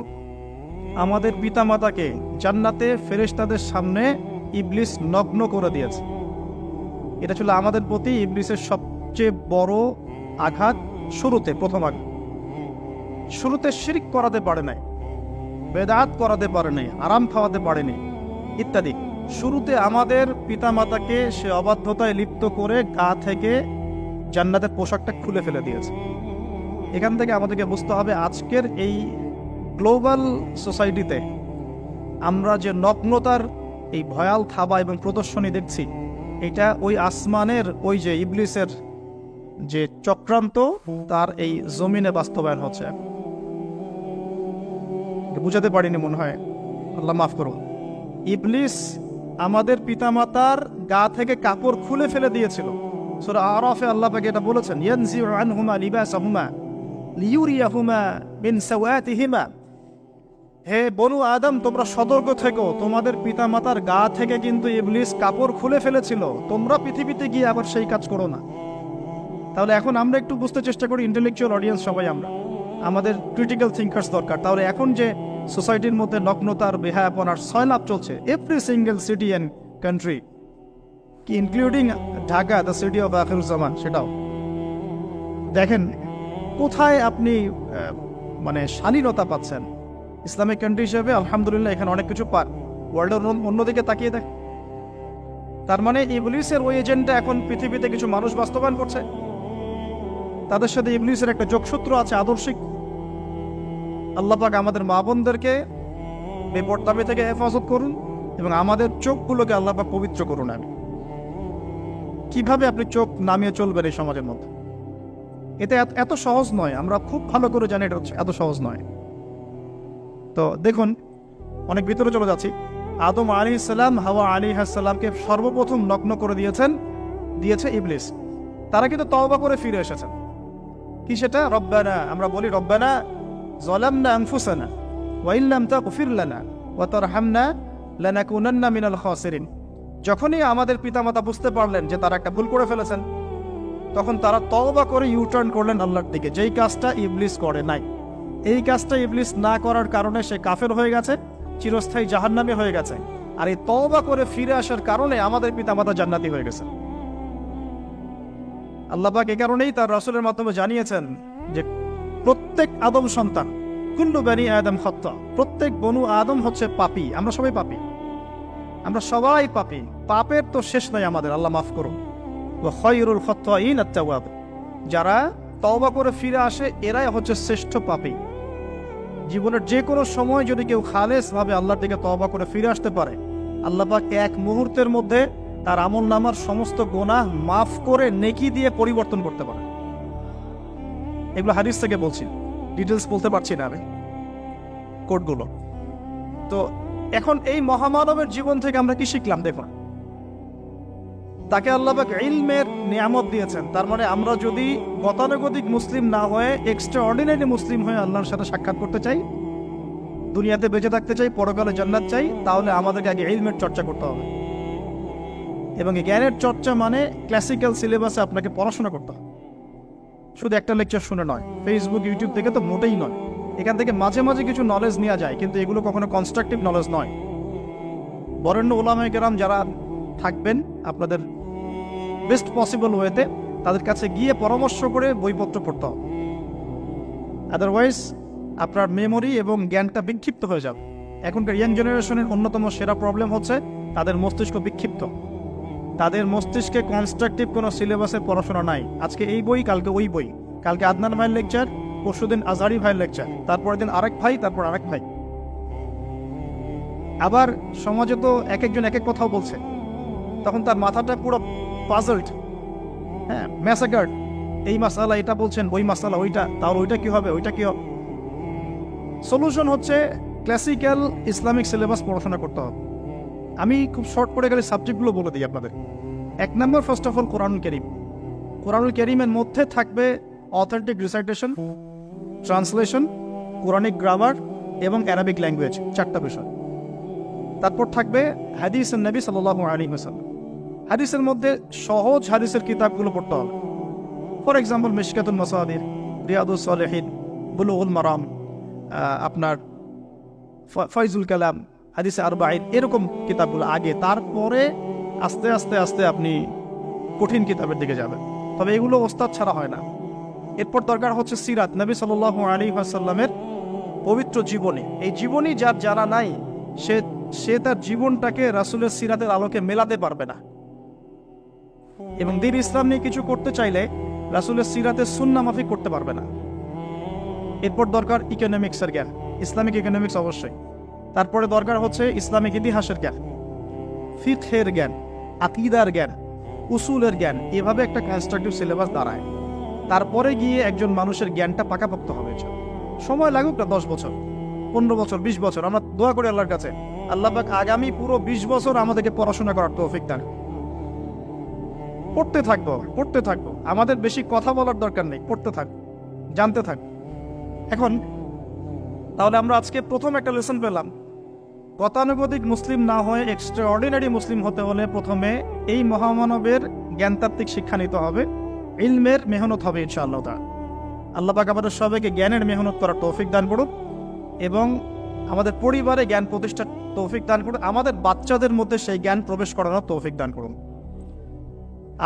আমাদের পিতামাতাকে জান্নাতে ফেরেশতাদের সামনে ইবলিস নগ্ন করে দিয়েছে। এটা ছিল আমাদের প্রতি ইবলিসের সবচেয়ে বড় আঘাত। শুরুতে, প্রথম আঘাত, শুরুতে শিরক করাতে পারে নাই, বেদাত করাতে পারে নাই, আরাম খাওয়াতে পারেনি ইত্যাদি। শুরুতে আমাদের পিতামাতাকে সে অবাধ্যতায় লিপ্ত করে গা থেকে জান্নাতের পোশাকটা খুলে ফেলে দিয়েছে। এখান থেকে আমাদেরকে বুঝতে হবে আজকের এই গ্লোবাল সোসাইটিতে আমরা যে নগ্নতার এই ভয়াল থাবা এবং প্রদর্শনী দেখছি, এটা ওই আসমানের ওই যে ইবলিসের যে চক্রান্ত তার এই জমিনে বাস্তবায়ন হচ্ছে। বুঝাতে পারিনি মনে হয়, আল্লাহ মাফ করুন। ইবলিস আমাদের পিতামাতার গা থেকে কাপড় খুলে ফেলে দিয়েছিল। সূরা আরাফে আল্লাহ পাক এটা বলেছেন, ইয়ানজিউ আনহুমা লিবাসাহুমা লিইউরিয়াহুমা মিন সাওয়াতিহিমা। হে বনু আদম, তোমরা সতর্ক থেকো, তোমাদের পিতামাতার গা থেকে কিন্তু ইবলিস কাপড় খুলে ফেলেছিল, তোমরা পৃথিবীতে গিয়ে আবার সেই কাজ করো না। তাহলে এখন আমরা একটু বুঝতে চেষ্টা করি, ইন্টেলেকচুয়াল অডিয়েন্স সবাই আমরা, আমাদের ক্রিটিক্যাল থিঙ্কার্স দরকার। তাহলে এখন যে সোসাইটির মধ্যে নগ্নতার বেহায়াপনার সয়লাভ চলছে, every single city and country, কি including Dhaka, the city of Akhiruzzaman, সেটাও দেখেন কোথায় আপনি মানে শালীনতা পাচ্ছেন। ইসলামিক কান্ট্রি হিসেবে আলহামদুলিল্লাহ এখানে অনেক কিছু পান, ওয়ার্ল্ডের অন্যদিকে তাকিয়ে দেখ। তার মানে ইবলিসের ওই এজেন্টটা এখন পৃথিবীতে কিছু মানুষ বাস্তবায়ন করছে, তাদের সাথে ইবলিসের একটা যোগসূত্র আছে আদর্শিক। আল্লাহ পাক আমাদের মা বোনদেরকে বেপরদামি থেকে হেফাজত করুন এবং আমাদের চোখগুলোকে আল্লাহ পাক পবিত্র করুন। আমি কিভাবে আপনি চোখ নামিয়ে চলবেন এই সমাজের মধ্যে, এটা এত সহজ নয়। আমরা খুব ভালো করে জানি এটা এত সহজ নয়। তো দেখুন, অনেক ভিতরে চলে যাচ্ছি। আদম আলাইহিস সালাম হাওয়া আলাইহিস সালামকে সর্বপ্রথম নগ্ন করে দিয়েছে ইবলিস। তারা কিন্তু তওবা করে ফিরে এসেছেন। কি সেটা? রব্বানা, আমরা বলি রব্বানা যালামনা আনফুসানা ওয়া ইল্লাম তাগফির লানা ওয়া তারহামনা লানাকুনান্না মিনাল খাসিরিন। যখনই আমাদের পিতামাতা বুঝতে পারলেন যে তারা একটা ভুল করে ফেলেছেন, তখন তারা তওবা করে ইউটার্ন করলেন আল্লাহর দিকে, যেই কাজটা ইবলিস করে নাই। এই কাজটা ইবলিস না করার কারণে সে কাফের হয়ে গেছে, চিরস্থায়ী জাহান্নামী হয়ে গেছে। আর এই তওবা করে ফিরে আসার কারণে আমাদের পিতামাতা জান্নাতি হয়ে গেছে। আল্লাহ পাক এই কারণেই তার রাসূলের মাধ্যমে জানিয়েছেন যে প্রত্যেক আদম সন্তান, কুল্লু বানি আদম খাত্তা, প্রত্যেক বনু আদম হচ্ছে পাপী। আমরা সবাই পাপী, আমরা সবাই পাপী। পাপের তো শেষ নাই আমাদের, আল্লাহ মাফ করুন। ওয়া খায়রুল খাত্তাইন আত-তাওয়াব, যারা তওবা করে ফিরে আসে এরাই হচ্ছে শ্রেষ্ঠ পাপী। জীবনের যে কোনো সময় যদি কেউ খালেস ভাবে আল্লাহর দিকে তওবা করে ফিরে আসতে পারে, আল্লাহ পাক এক মুহূর্তের মধ্যে তার আমলনামার সমস্ত গুনাহ মাফ করে নেকি দিয়ে পরিবর্তন করতে পারে। এগুলো হাদিস থেকে বলছি, ডিটেলস বলতে পারছি না আমি, কোডগুলো। তো এখন এই মহামানবের জীবন থেকে আমরা কি শিখলাম? দেখুন, তাকে আল্লাহ পাক ইলমের নিয়ামত দিয়েছেন। তার মানে আমরা যদি গতানুগতিক মুসলিম না হয়ে এক্সট্রা অর্ডিনারি মুসলিম হয়ে আল্লাহর সাথে সাক্ষাৎ করতে চাই, দুনিয়াতে বেঁচে থাকতে চাই, পরকালে জান্নাত চাই, তাহলে আমাদেরকে আগে ইলমের চর্চা করতে হবে। এবং এই জ্ঞানের চর্চা মানে ক্লাসিক্যাল সিলেবাসে আপনাকে পড়াশোনা করতে হবে, শুধু একটা লেকচার শুনে নয়, ফেসবুক ইউটিউব থেকে তো মোটেই নয়। এখান থেকে মাঝে মাঝে কিছু নলেজ নেওয়া যায়, কিন্তু এগুলো কখনো কনস্ট্রাকটিভ নলেজ নয়। বরেণ্য উলামায়ে কেরাম যারা থাকবেন আপনাদের বেস্ট পসিবল ওয়েতে, তাদের কাছে গিয়ে পরামর্শ করে বইপত্র পড়তে হবে। আদারওয়াইজ আপনার মেমোরি এবং জ্ঞানটা বিক্ষিপ্ত হয়ে যাবে। এখনকার ইয়াং জেনারেশনের অন্যতম সেরা প্রবলেম হচ্ছে তাদের মস্তিষ্ক বিক্ষিপ্ত। তাদের মস্তিষ্কে কনস্ট্রাকটিভ কোনো সিলেবাসের পড়াশোনা নাই। আজকে এই বই, কালকে ওই বই, কালকে আদনান ভাইয়ের লেকচার, পরশুদিন আজহারি ভাইয়ের লেকচার, তারপরের দিন আরেক ভাই, তারপর আরেক ভাই। আবার সমাজে তো এক একজন এক এক কথাও বলছে, তখন তার মাথাটা পুরো পাজলড, হ্যাঁ, ম্যাসাকার্ড। এই মাসালা এটা বলছেন, ওই মাসালা ওইটা, তাহলে ওইটা কি হবে, ওইটা কি হবে? সলিউশন হচ্ছে ক্লাসিক্যাল ইসলামিক সিলেবাস পড়াশোনা করতে হবে। আমি খুব শর্ট করে গেলে সাবজেক্টগুলো বলে দিই আপনাদের। 1 নম্বর, ফার্স্ট অফ অল কোরআনুল কারীম। কোরআনুল কারীমের মধ্যে থাকবে authentic recitation, translation, Quranic grammar এবং অ্যারাবিক ল্যাঙ্গুয়েজ, 4টা বিষয়। তারপর থাকবে হাদিস নবী সাল্লাল্লাহু আলাইহি ওয়াসাল্লাম। হাদিসের মধ্যে সহজ হাদিসের কিতাবগুলো পড়তে হবে। ফর এক্সাম্পল মিশকাতুল মাসাবির, রিয়াদুস সালিহিন, বুলুগুল মারাম, আপনার ফয়জুল কালাম, হাদিসে আরবাঈন, এরকম কিতাবগুলো আগে, তারপরে আস্তে আস্তে আস্তে আপনি কঠিন কিতাবের দিকে যাবেন। তবে এগুলো ওস্তাদ ছাড়া হয় না। এরপর দরকার হচ্ছে সিরাত, নবী সাল্লাল্লাহু আলাইহি ওয়াসাল্লামের পবিত্র জীবনী। এই জীবনী যার জানা নাই, সে তার জীবনটাকে রাসূলের সিরাতের আলোকে মেলাতে পারবে না। এবং দ্বীন ইসলাম নিয়ে কিছু করতে চাইলে রাসূলের সিরাতের সুন্নাহ মাফিক করতে পারবে না। এরপর দরকার ইকোনমিক্সের জ্ঞান, ইসলামিক ইকোনমিক্স অবশ্যই। তারপরে দরকার হচ্ছে ইসলামিক ইতিহাসের জ্ঞান, ফিকহের জ্ঞান, আকীদার জ্ঞান, উসুলের জ্ঞান, এভাবে একটা কনস্ট্রাকটিভ সিলেবাস দাঁড়ায়। তারপরে গিয়ে একজন মানুষের জ্ঞানটা পাকাপোক্ত হবে। সময় লাগুক না, 10 বছর, 15 বছর, 20 বছর। আমরা দোয়া করি আল্লাহর কাছে, আল্লাহ পাক আগামী পুরো 20 বছর আমাদেরকে পড়াশোনা করার তৌফিক দান। পড়তে থাকবো। আমাদের বেশি কথা বলার দরকার নেই, পড়তে থাকবো, জানতে থাকবো। এখন তাহলে আমরা আজকে প্রথম একটা লেসন পেলাম, গতানুগতিক মুসলিম না হয়ে এক্সট্রা অর্ডিনারি মুসলিম হতে হলে প্রথমে এই মহামানবের জ্ঞানতাত্ত্বিক শিক্ষা নিতে হবে, ইলমের মেহনত হবে ইনশাআল্লাহ তাআলা। আল্লাহ পাক আমাদের সবাইকে জ্ঞানের মেহনত করার তৌফিক দান করুন এবং আমাদের পরিবারে জ্ঞান প্রতিষ্ঠার তৌফিক দান করুন, আমাদের বাচ্চাদের মধ্যে সেই জ্ঞান প্রবেশ করানোর তৌফিক দান করুন।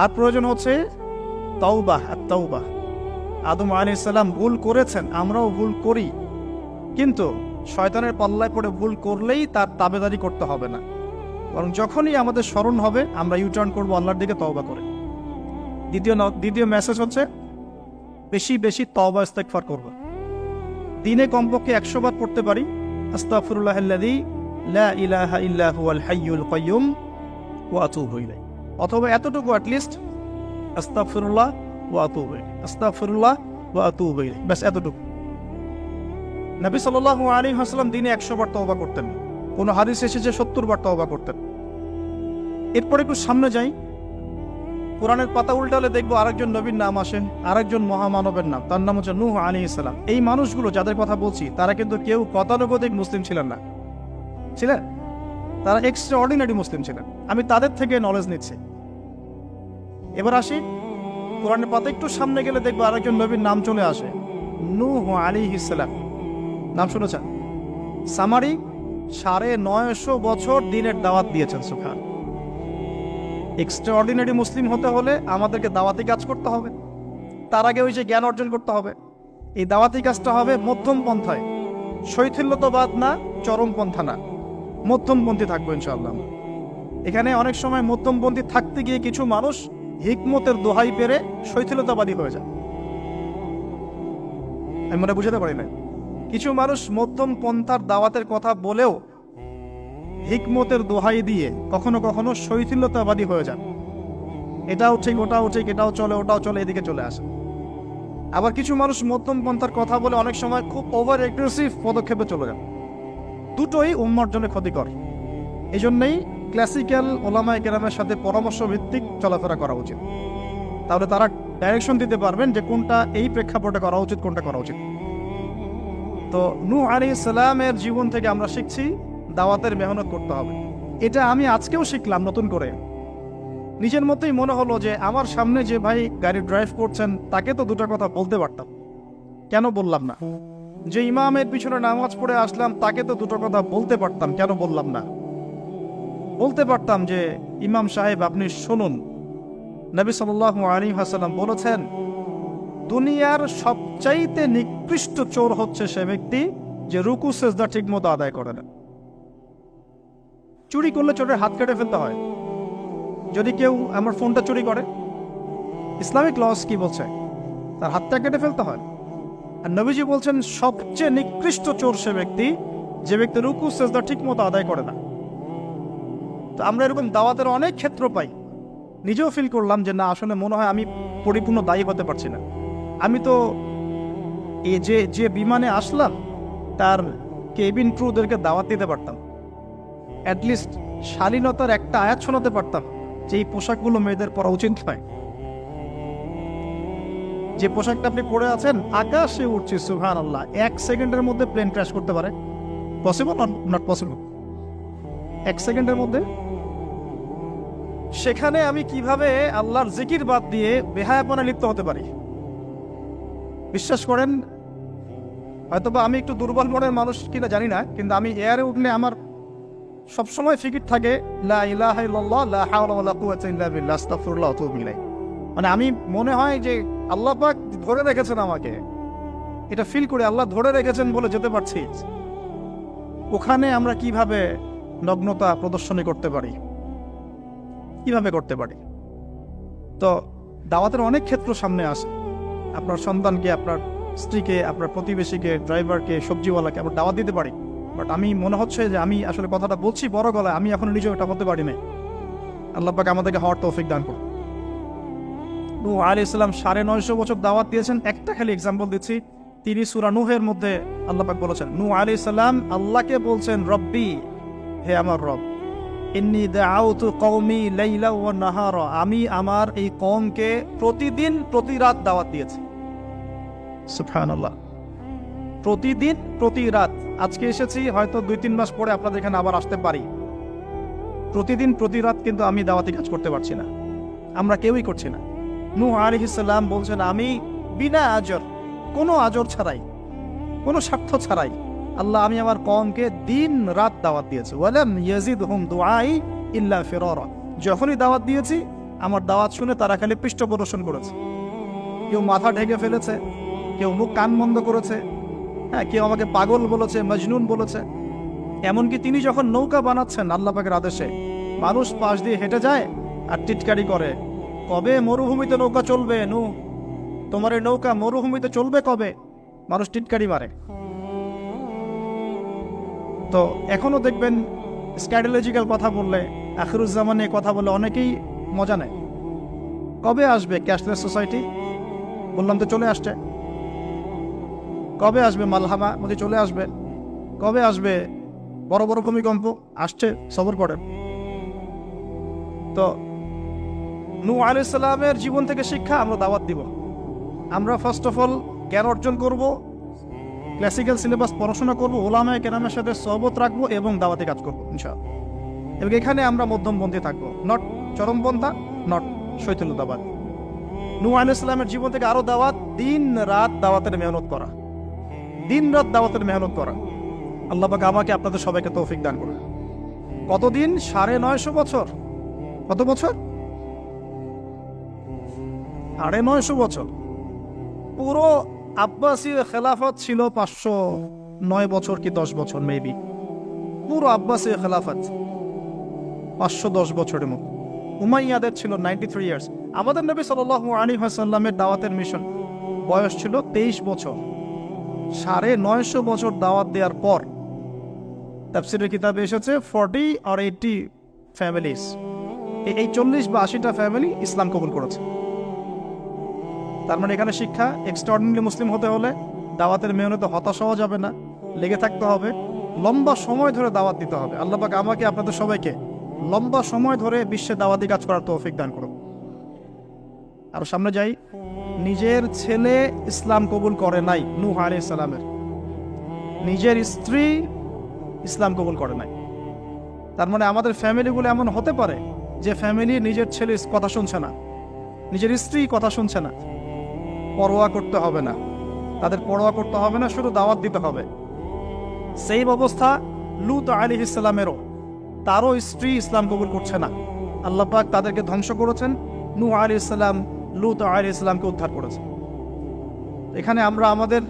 আর প্রয়োজন হচ্ছে তাওবাহ। আদম আলাইহিস সালাম ভুল করেছেন, আমরাও ভুল করি, কিন্তু শয়তানের পাল্লায় পড়ে ভুল করলেই তার তাবেদারি করতে হবে না, বরং যখনই আমাদের স্মরণ হবে আমরা ইউটার্ন করবো আল্লাহর দিকে তওবা করে। দ্বিতীয় মেসেজ হচ্ছে বেশি তওবা ইস্তেগফার করব। দিনে কমপক্ষে 100 বার পড়তে পারি আস্তাগফিরুল্লাহাল্লাযী লা ইলাহা ইল্লা হুয়াল হাইয়ুল কাইয়্যুম ওয়া আতুবু ইলাইহি, অথবা এতটুকু অ্যাটলিস্ট আস্তাগফিরুল্লাহ ওয়া আতুবু ইলাইহি, ব্যাস এতটুকু। নবী সাল্লাল্লাহু আলাইহি ওয়াসাল্লাম দিনে 100 বার তওবা করতেন, কোন হাদিস এসেছে 70 বার তওবা করতেন। এরপর একটু সামনে যাই, কোরআনের পাতা উল্টালে দেখবো আরেকজন নবীর নাম আসে, আরেকজন মহামানবের নাম, তার নাম হচ্ছে নূহ আলাইহিস সালাম। এই মানুষগুলো যাদের কথা বলছি তারা কিন্তু কেউ গতানুগতিক মুসলিম ছিলেন না, তারা এক্সট্রা অর্ডিনারি মুসলিম ছিলেন। আমি তাদের থেকে নলেজ নিচ্ছি। এবার আসি, কোরআনের পাতা একটু সামনে গেলে দেখবো আরেকজন নবীর নাম চলে আসে, নূহ আলাইহিস সালাম। নাম শুনেছেন? সামারি 950 বছর দিনের দাওয়াত দিয়েছেন। সুবহান। এক্সট্রা অর্ডিনারি মুসলিম হতে হলে আমাদেরকে দাওয়াতি কাজ করতে হবে, তার আগে ওই যে জ্ঞান অর্জন করতে হবে। এই দাওয়াতি কাজটা হবে মধ্যম পন্থায়, শৈথিল্যতাবাদ না, চরমপন্থা না, মধ্যমপন্থী থাকবো ইনশাআল্লাহ। এখানে অনেক সময় মধ্যমপন্থী থাকতে গিয়ে কিছু মানুষ হিকমতের দোহাই পেরে শৈথিলতাবাদী হয়ে যায়। আমি মনে বুঝাতে পারি না, কিছু মানুষ মধ্যম পন্থার দাওয়াতের কথা বলেও হিকমতের দোহাই দিয়ে কখনো কখনো শৈথিলতাবাদী হয়ে যান। এটাও ঠিক, ওটাও ঠিক, এটাও চলে, ওটাও চলে, এদিকে চলে আসে। আবার কিছু মানুষ মধ্যম পন্থার কথা বলে অনেক সময় খুব ওভার এগ্রেসিভ পদক্ষেপে চলে যান। দুটোই উম্মার জন্য ক্ষতিকর। এই জন্যই ক্লাসিক্যাল ওলামায়ে কেরামের সাথে পরামর্শ ভিত্তিক চলাফেরা করা উচিত, তাহলে তারা ডাইরেকশন দিতে পারবেন যে কোনটা এই প্রেক্ষাপটে করা উচিত, কোনটা করা উচিত। তো নূহ আলাইহিস সালামের জীবন থেকে আমরা শিখছি দাওয়াতের মেহনত করতে হবে। এটা আমি আজকেও শিখলাম নতুন করে। নিজের মতোই মনে হলো যে আমার সামনে যে ভাই গাড়ি ড্রাইভ করছেন তাকে তো দুটো কথা বলতে পারতাম, কেন বললাম না? যে ইমামের পিছনে নামাজ পড়ে আসলাম তাকে তো দুটো কথা বলতে পারতাম, কেন বললাম না? বলতে পারতাম যে ইমাম সাহেব আপনি শুনুন, নবী সাল্লাল্লাহু আলাইহি ওয়াসাল্লাম বলেছেন দুনিয়ার সবচাইতে নিকৃষ্ট চোর হচ্ছে সে ব্যক্তি যে রুকু সেজদা ঠিক মতো আদায় করে না। চুরি করলে চোরের হাত কেটে ফেলতে হয়। যদি কেউ আমার ফোনটা চুরি করে, ইসলামিক লস কি বলছে? তার হাতটা কেটে ফেলতে হয়। আর নবীজি বলছেন সবচেয়ে নিকৃষ্ট চোর সে ব্যক্তি যে ব্যক্তি রুকু সেজদা ঠিক মতো আদায় করে না। তো আমরা এরকম দাওয়াতের অনেক ক্ষেত্র পাই। নিজেও ফিল করলাম যে না, আসলে মনে হয় আমি পরিপূর্ণ দায়ী হতে পারছি না। আমি তো এই যে বিমানে আসলাম তার কেবিন ক্রুদেরকে দাওয়াত দিতে পারতাম, অ্যাটলিস্ট শালীনতার একটা আয়াত শোনাতে পারতাম যে এই পোশাকগুলো মেয়েদের পরা উচিত নয়। যে পোশাকটা আপনি পরে আছেন, আকাশে উঠছে, সুবহানাল্লাহ, 1 সেকেন্ডের মধ্যে প্লেন ক্র্যাশ করতে পারে। পসিবল? Not possible. 1 সেকেন্ডের মধ্যে। সেখানে আমি কিভাবে আল্লাহর জিকির বাদ দিয়ে বেহায়াপনায় লিপ্ত হতে পারি? বিশ্বাস করেন, হয়তোবা আমি একটু দুর্বল মনের মানুষ কিনা জানি না, কিন্তু আমি এয়ারে উঠলে আমার সবসময় ফিকির থাকে লা ইলাহা ইল্লাল্লাহ লা হাওলা ওয়ালা কুওয়াতা ইল্লা বিল্লাহ আস্তাগফিরুল্লাহ ওয়া আতুবু ইলাইহি। মানে আমি মনে হয় যে আল্লাহ পাক ধরে রেখেছেন আমাকে, এটা ফিল করে আল্লাহ ধরে রেখেছেন বলে যেতে পারছি। ওখানে আমরা কিভাবে নগ্নতা প্রদর্শনী করতে পারি, কিভাবে করতে পারি? তো দাওয়াতের অনেক ক্ষেত্র সামনে আসে। আপনার সন্তানকে, আপনার স্ত্রীকে, আপনার প্রতিবেশীকে, ড্রাইভারকে, সবজিওয়ালাকে আমরা দাওয়াত দিতে পারি। বাট আমি মনে হচ্ছে যে আমি আসলে কথাটা বলছি বড় গলায়, আমি এখন নিজেও এটা হতে পারি না। আল্লাহ পাক আমাদেরকে হওয়ার তৌফিক দান করুন। নূহ আলাইহিস সালাম 950 বছর দাওয়াত দিয়েছেন। একটা খালি এক্সাম্পল দিচ্ছি, তিনি সূরা নূহের মধ্যে আল্লাহ পাক বলেছেন, নূহ আলাইহিস সালাম আল্লাহকে বলছেন, রব্বি, হে আমার রব, ইন্নী দাআউতু কওমি লাইলা ওয়া নাহারা, আমি আমার এই কওমকে প্রতিদিন প্রতি রাত দাওয়াত দিয়েছি। সুবহানাল্লাহ, প্রতিদিন প্রতি রাত। আজকে এসেছি, হয়তো 2-3 মাস পরে আপনাদের এখানে আবার আসতে পারি। প্রতিদিন প্রতি রাত কিন্তু আমি দাওয়াতি কাজ করতে পারছি না, আমরা কেউই করছি না। নূহ আলাইহিস সালাম বলছেন, আমি বিনা আজর, কোনো আজর ছাড়াই, কোনো স্বার্থ ছাড়াই, আল্লাহ, আমি আমার কওমকে দিন রাত দাওয়াত দিয়েছি। ওয়ালাম ইয়াজিদহুম দুআই ইল্লা ফিরারা, যখনই দাওয়াত দিয়েছি আমার দাওয়াত শুনে তারা খালি পৃষ্ঠ প্রদর্শন করেছে। কেউ মাথা ঢেকে ফেলেছে, কেউ মুখ কান বন্ধ করেছে, হ্যাঁ, কেউ আমাকে পাগল বলেছে, মজনুন বলেছে। এমনকি তিনি যখন নৌকা বানাচ্ছেন আল্লাহ পাকের আদেশে, মানুষ পাশ দিয়ে হেঁটে যায় আর টিটকারি করে, কবে মরুভূমিতে নৌকা চলবে নূহ, তোমার এই নৌকা মরুভূমিতে চলবে কবে? মানুষ টিটকারি মারে। তো এখনো দেখবেন স্ক্যাডোলজিক্যাল কথা বললে, আখিরুজ্জামানে কথা বলে অনেকেই মজা নেয়। কবে আসবে ক্যাশলেস সোসাইটি? বললাম তো চলে আসছে। কবে আসবে মালহামা? বলতে চলে আসবে। কবে আসবে বড় বড় ভূমিকম্প? আসছে, সবর করেন। তো নূহ আলাইহিস সালামের জীবন থেকে শিক্ষা আমরা দাওয়াত দিব। আমরা ফার্স্ট অফ অল জ্ঞান অর্জন করব, ক্লাসিক্যাল সিলেবাস পড়াশোনা করব, ওলামায়ে কেরামের সাথে সহবত রাখবো এবং দাওয়াতি কাজ করবো ইনশাআল্লাহ। এবং এখানে আমরা মধ্যমপন্থী থাকবো, নট চরমপন্থা, নট শৈথিল্যতাবাদ। নূহ আলাইহিস সালামের জীবন থেকে আরো দাওয়াত, দিন রাত দাওয়াতের মেহনত করা, দিন রাত দাওয়াতের মেহনত করা। আল্লাহ পাক আমাকে আপনাদের সবাইকে তৌফিক দান করুন। কতদিন? 950 বছর। কত বছর? 950 বছর। পুরো আব্বাসী খেলাফত ছিল 509 বছর কি 10 বছর মেবি। পুরো আব্বাসী খেলাফত 510 বছরের মতো। উমাইয়াদের ছিল 93 ইয়ার্স। আমাদের নবী সাল্লাল্লাহু আলাইহি ওয়াসাল্লামের দাওয়াতের মিশন বয়স ছিল 23 বছর। 950 বছর দাওয়াত দেওয়ার পর তাফসীরের কিতাবে এসেছে 40 or 80 ফ্যামিলিজ, এই 40 বা 80টা ফ্যামিলি ইসলাম কবুল করেছে। তার মানে এখানে শিক্ষা, এক্সট্রাঅর্ডিনারি মুসলিম হতে হলে দাওয়াতের মেহনতে হতাশ হওয়া যাবে না, লেগে থাকতে হবে, লম্বা সময় ধরে দাওয়াত দিতে হবে। আল্লাহ পাক আমাকে আপনাদের সবাইকে লম্বা সময় ধরে বিশ্বে দাওয়াতি কাজ করার তৌফিক দান করুন। আর সামনে যাই, নিজের ছেলে ইসলাম কবুল করে নাই নূহ আলাইহিস সালামের, নিজের স্ত্রী ইসলাম কবুল করে নাই। তার মানে আমাদের ফ্যামিলিগুলো এমন হতে পারে যে ফ্যামিলি নিজের ছেলে কথা শুনছে না, নিজের স্ত্রী কথা শুনছে না। পরোয়া করতে হবে না, তাদের পরোয়া করতে হবে না, শুধু দাওয়াত দিতে হবে। সেই অবস্থা লূত আলাইহিস সালামেরও, তারও স্ত্রী ইসলাম কবুল করছে না। আল্লাহ পাক তাদেরকে ধ্বংস করেছেন, নূহ আলাইহিস সালাম লূত আলাইহিস সালামকে উদ্ধার করেছেন। এখানে আমরা আমাদের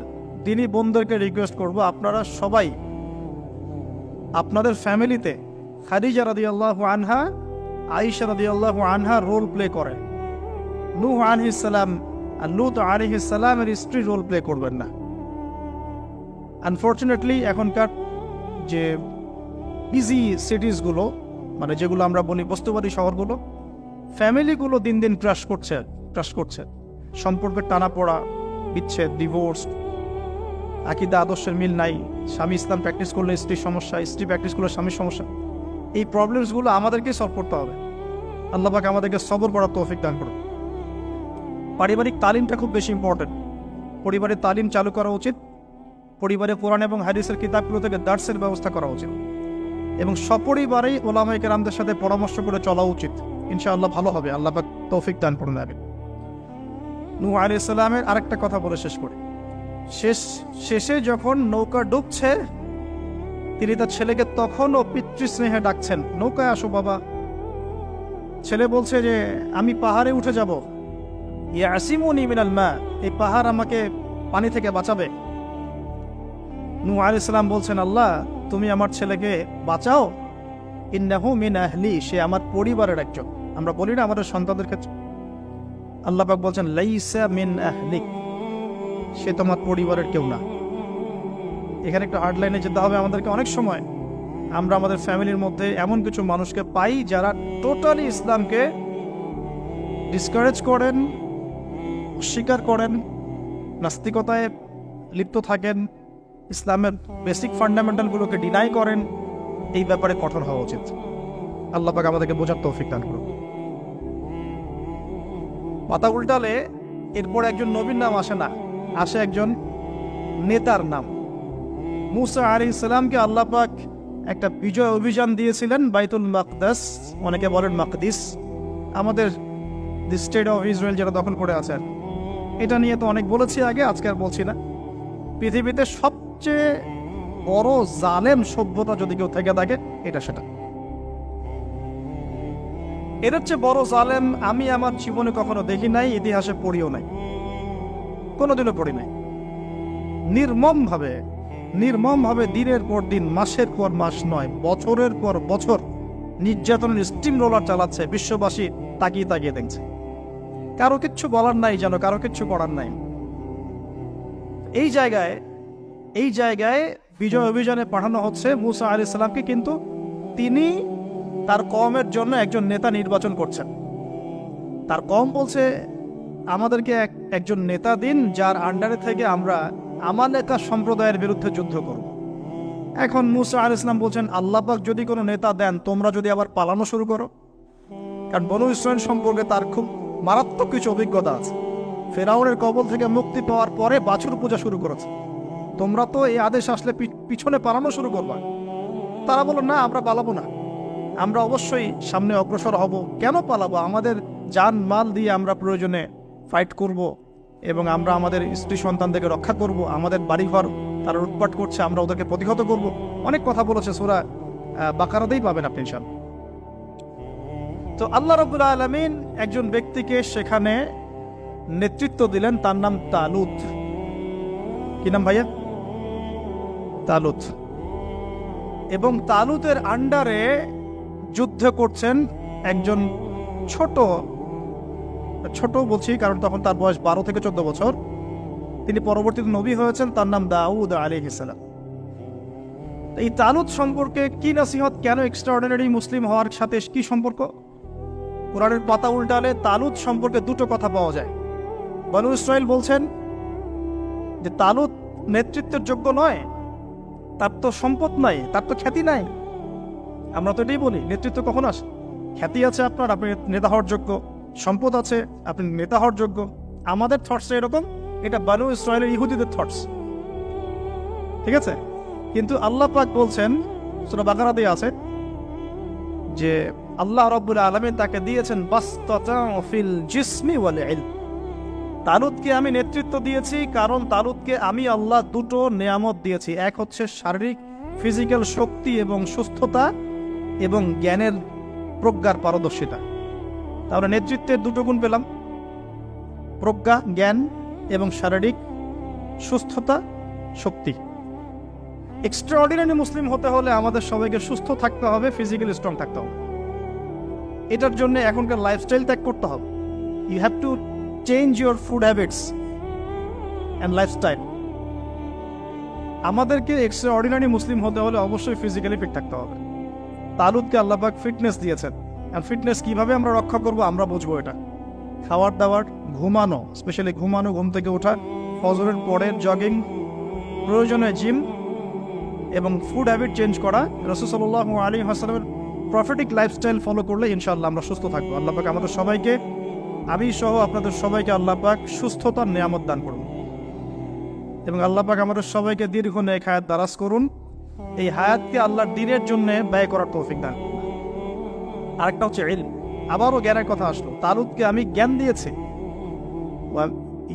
দিনী বোনদেরকে রিকোয়েস্ট করব, আপনারা সবাই আপনাদের ফ্যামিলিতে খাদিজা রাদিয়াল্লাহু আনহা, আয়েশা রাদিয়াল্লাহু আনহা রোল প্লে করেন। নূহ আলাইহিস সালাম আর লূত আলাইহিস সালামের স্ত্রী রোল প্লে করবেন না। আনফর্চুনেটলি এখনকার যে বিজি সিটিজগুলো, মানে যেগুলো আমরা বলি বস্তুবাদী শহরগুলো, ফ্যামিলিগুলো দিন দিন ক্রাশ করছে। সম্পর্কের টানাপোড়া, বিচ্ছেদ, ডিভোর্স, আকীদা আদর্শের মিল নাই। স্বামী ইসলাম প্র্যাকটিস করলে স্ত্রীর সমস্যা, স্ত্রী প্র্যাকটিস করলে স্বামীর সমস্যা। এই প্রবলেমসগুলো আমাদেরকেই সলভ করতে হবে। আল্লাহ পাক আমাদেরকে সবর করার তৌফিক দান করুন। পারিবারিক তালিমটা খুব বেশি ইম্পর্টেন্ট। পরিবারের তালিম চালু করা উচিত। পরিবারে কোরআন এবং হাদিসের কিতাবগুলো থেকে দার্সের ব্যবস্থা করা উচিত এবং সপরিবারেই ওলামায়ে কেরামদের সাথে পরামর্শ করে চলা উচিত। ইনশাআল্লাহ ভালো হবে। আল্লাহ পাক তৌফিক দান করুন। নূহ আলাইহিস সালামের আরেকটা কথা বলে শেষ করি। শেষে যখন নৌকা ডুবছে, তিনি তার ছেলেকে তখনও পিতৃস্নেহে ডাকছেন, নৌকায় আসো বাবা। ছেলে বলছে যে আমি পাহাড়ে উঠে যাব, ইয়াসিমুনি মিনাল মা, এই পাহাড় আমাকে পানি থেকে বাঁচাবে। নূহ আলাইহিস সালাম বলছেন, আল্লাহ তুমি আমার ছেলেকে বাঁচাও, ইন্নাহু মিন আহলি, সে আমার পরিবারের একজন। আমরা বলি না আমাদের সন্তানদের ক্ষেত্রে, আল্লাহ পাক বলছেন লাইসা মিন আহলিক, সে তোমার পরিবারের কেউ না। এখানে একটা হার্ড লাইনে যেতে হবে আমাদেরকে। অনেক সময় আমরা আমাদের ফ্যামিলির মধ্যে এমন কিছু মানুষকে পাই যারা টোটালি ইসলামকে ডিসকারেজ করেন, অস্বীকার করেন, নাস্তিকতায় লিপ্ত থাকেন, ইসলামের বেসিক ফান্ডামেন্টালগুলোকে ডিনাই করেন, এই ব্যাপারে কঠোর হওয়া উচিত। আল্লাহ পাক আমাদেরকে বোঝার তৌফিক দান করুন। পাতা উল্টালে এরপর একজন নবীর নাম আসে না, আসে একজন নেতার নাম। মুসা আলাইহিস সালামকে আল্লাহ পাক একটা বিজয় অভিযান দিয়েছিলেন বাইতুল মাকদাস, অনেকে বলেন মাকদিস, আমাদের দি স্টেট অফ ইসরায়েল যেটা দখল করে আছে। এটা নিয়ে তো অনেক বলেছি আগে, আজকে আর বলছি না। পৃথিবীতে সবচেয়ে বড় জালেম সভ্যতা যদি কেউ থেকে থাকে, এটা সেটা। এর চেয়ে বড় জালেম আমি আমার জীবনে কখনো দেখি নাই, ইতিহাসে পড়িও নাই, কোনোদিনও পড়ি নাই। নির্মমভাবে দিনের পর দিন, মাসের পর মাস নয়, বছরের পর বছর নির্যাতনের স্টিম রোলার চালাচ্ছে, বিশ্ববাসী তাকিয়ে তাকিয়ে দেখছে। কারো কিচ্ছু বলার নাই, যেন কারো কিচ্ছু করার নাই। এই জায়গায় বিজয় অভিযানে পাঠানো হচ্ছে মুসা আলাইহিস সালামকে, কিন্তু তিনি তার কওমের জন্য একজন নেতা নির্বাচন করছেন। তার কওম বলছে, আমাদেরকে একজন নেতা দিন যার আন্ডারে থেকে আমরা আমালেকা সম্প্রদায়ের বিরুদ্ধে যুদ্ধ করব। এখন মুসা আলাইহিস সালাম বলছেন, আল্লাহ পাক যদি কোনো নেতা দেন, তোমরা যদি আবার পালানো শুরু করো। কারণ বনু ইসরাইল সম্পর্কে তার খুব মারাত্মক কিছু অভিজ্ঞতা আছে। ফেরাউনের কবল থেকে মুক্তি পাওয়ার পরে বাছুর পূজা শুরু করেছে। তোমরা তো এই আদেশ আসলে পিছনে পালানো শুরু করবা। তারা বলল, না, আমরা পালাবো না, আমরা অবশ্যই সামনে অগ্রসর হব। কেন পালাবো? আমাদের জান মাল দিয়ে আমরা প্রয়োজনে ফাইট করব, এবং আমরা আমাদের স্ত্রী সন্তানদেরকে রক্ষা করব। আমাদের বাড়িঘর তারা লুটপাট করছে, আমরা ওদেরকে প্রতিহত করব। অনেক কথা বলেছে, সূরা বাকারাতেই পাবেন আপনি ইনশাআল্লাহ। তো আল্লাহ রাব্বুল আলামিন একজন ব্যক্তিকে সেখানে নেতৃত্ব দিলেন, তার নাম তালুত। কি নাম ভাইয়া? তালুত। এবং তালুতের আন্ডারে যুদ্ধ করছেন একজন ছোট বলছি কারণ তখন তার বয়স 12 থেকে 14 বছর। তিনি পরবর্তীতে নবী হয়েছেন, তার নাম দাউদ আলাইহিস সালাম। এই তালুত সম্পর্কে কি নসিহত, কেন এক্সট্রাঅর্ডিনারি মুসলিম হওয়ার সাথে কি সম্পর্ক? কোরআনের পাতা উল্টালে তালুত সম্পর্কে দুটো কথা পাওয়া যায়। বনু ইসরাইল বলছেন যে তালুত নেতৃত্বের যোগ্য নয়, তার তো সম্পদ নাই, তার তো খ্যাতি নাই। আমরা তো এটাই বলি, নেতৃত্ব কখন আসে? খ্যাতি আছে আপনার, আপনি নেতা হওয়ার যোগ্য, সম্পদ আছে, আপনি নেতা হওয়ার যোগ্য। আমাদের থটস এরকম, এটা বনু ইসরাইলের ইহুদিদের থটস, ঠিক আছে? কিন্তু আল্লাহ পাক বলছেন, সূরা বাকারাতে আছে যে আল্লাহ রাব্বুল আলামিন তাকে দিয়েছেন বাসতাতাউ ফিল জিসমি ওয়াল ইলম। তালুতকে আমি নেতৃত্ব দিয়েছি কারণ তালুতকে আমি আল্লাহ দুটো নেয়ামত দিয়েছি। এক হচ্ছে শারীরিক ফিজিক্যাল শক্তি এবং সুস্থতা, এবং জ্ঞানের প্রজ্ঞার পারদর্শিতা। তাহলে নেতৃত্বের দুটো গুণ পেলাম, প্রজ্ঞা, জ্ঞান এবং শারীরিক সুস্থতা, শক্তি। এক্সট্রাঅর্ডিনারি মুসলিম হতে হলে আমাদের সবাইকে সুস্থ থাকতে হবে, ফিজিক্যালি স্ট্রং থাকতে হবে। এটার জন্য এখনকার লাইফস্টাইল ত্যাগ করতে হবে। You have to change your food habits and lifestyle. আমাদেরকে এক্সট্রাঅর্ডিনারি মুসলিম হতে হলে অবশ্যই ফিজিক্যালি ফিট থাকতে হবে। তালুতকে আল্লাহ পাক ফিটনেস দিয়েছেন, আর ফিটনেস কিভাবে আমরা রক্ষা করব আমরা বুঝবো। এটা খাওয়ার দাওয়ার, ঘুমানো, স্পেশালি ঘুমানো, ঘুম থেকে ওঠা, ফজরের পরে জগিং, প্রয়োজনে জিম, এবং ফুড হ্যাবিট চেঞ্জ করা। রাসূল সাল্লাল্লাহু আলাইহি ওয়াসাল্লামের প্রফেটিক লাইফস্টাইল ফলো করলে ইনশাআল্লাহ আমরা সুস্থ থাকবো। আল্লাহ পাক আমাদের সবাইকে, আমি সহ আপনাদের সবাইকে আল্লাহ পাক সুস্থতার নিয়ামত দান করুন, এবং আল্লাহ পাক আমাদের সবাইকে দীর্ঘ নেক হায়াত দারাজ করুন। এই হায়াতকে আল্লাহর দ্বীনের জন্য ব্যয় করার তৌফিক দান করুন। আরেকটা হচ্ছে ইলম, আবারও জ্ঞানের কথা আসলো। তালুতকে আমি জ্ঞান দিয়েছি।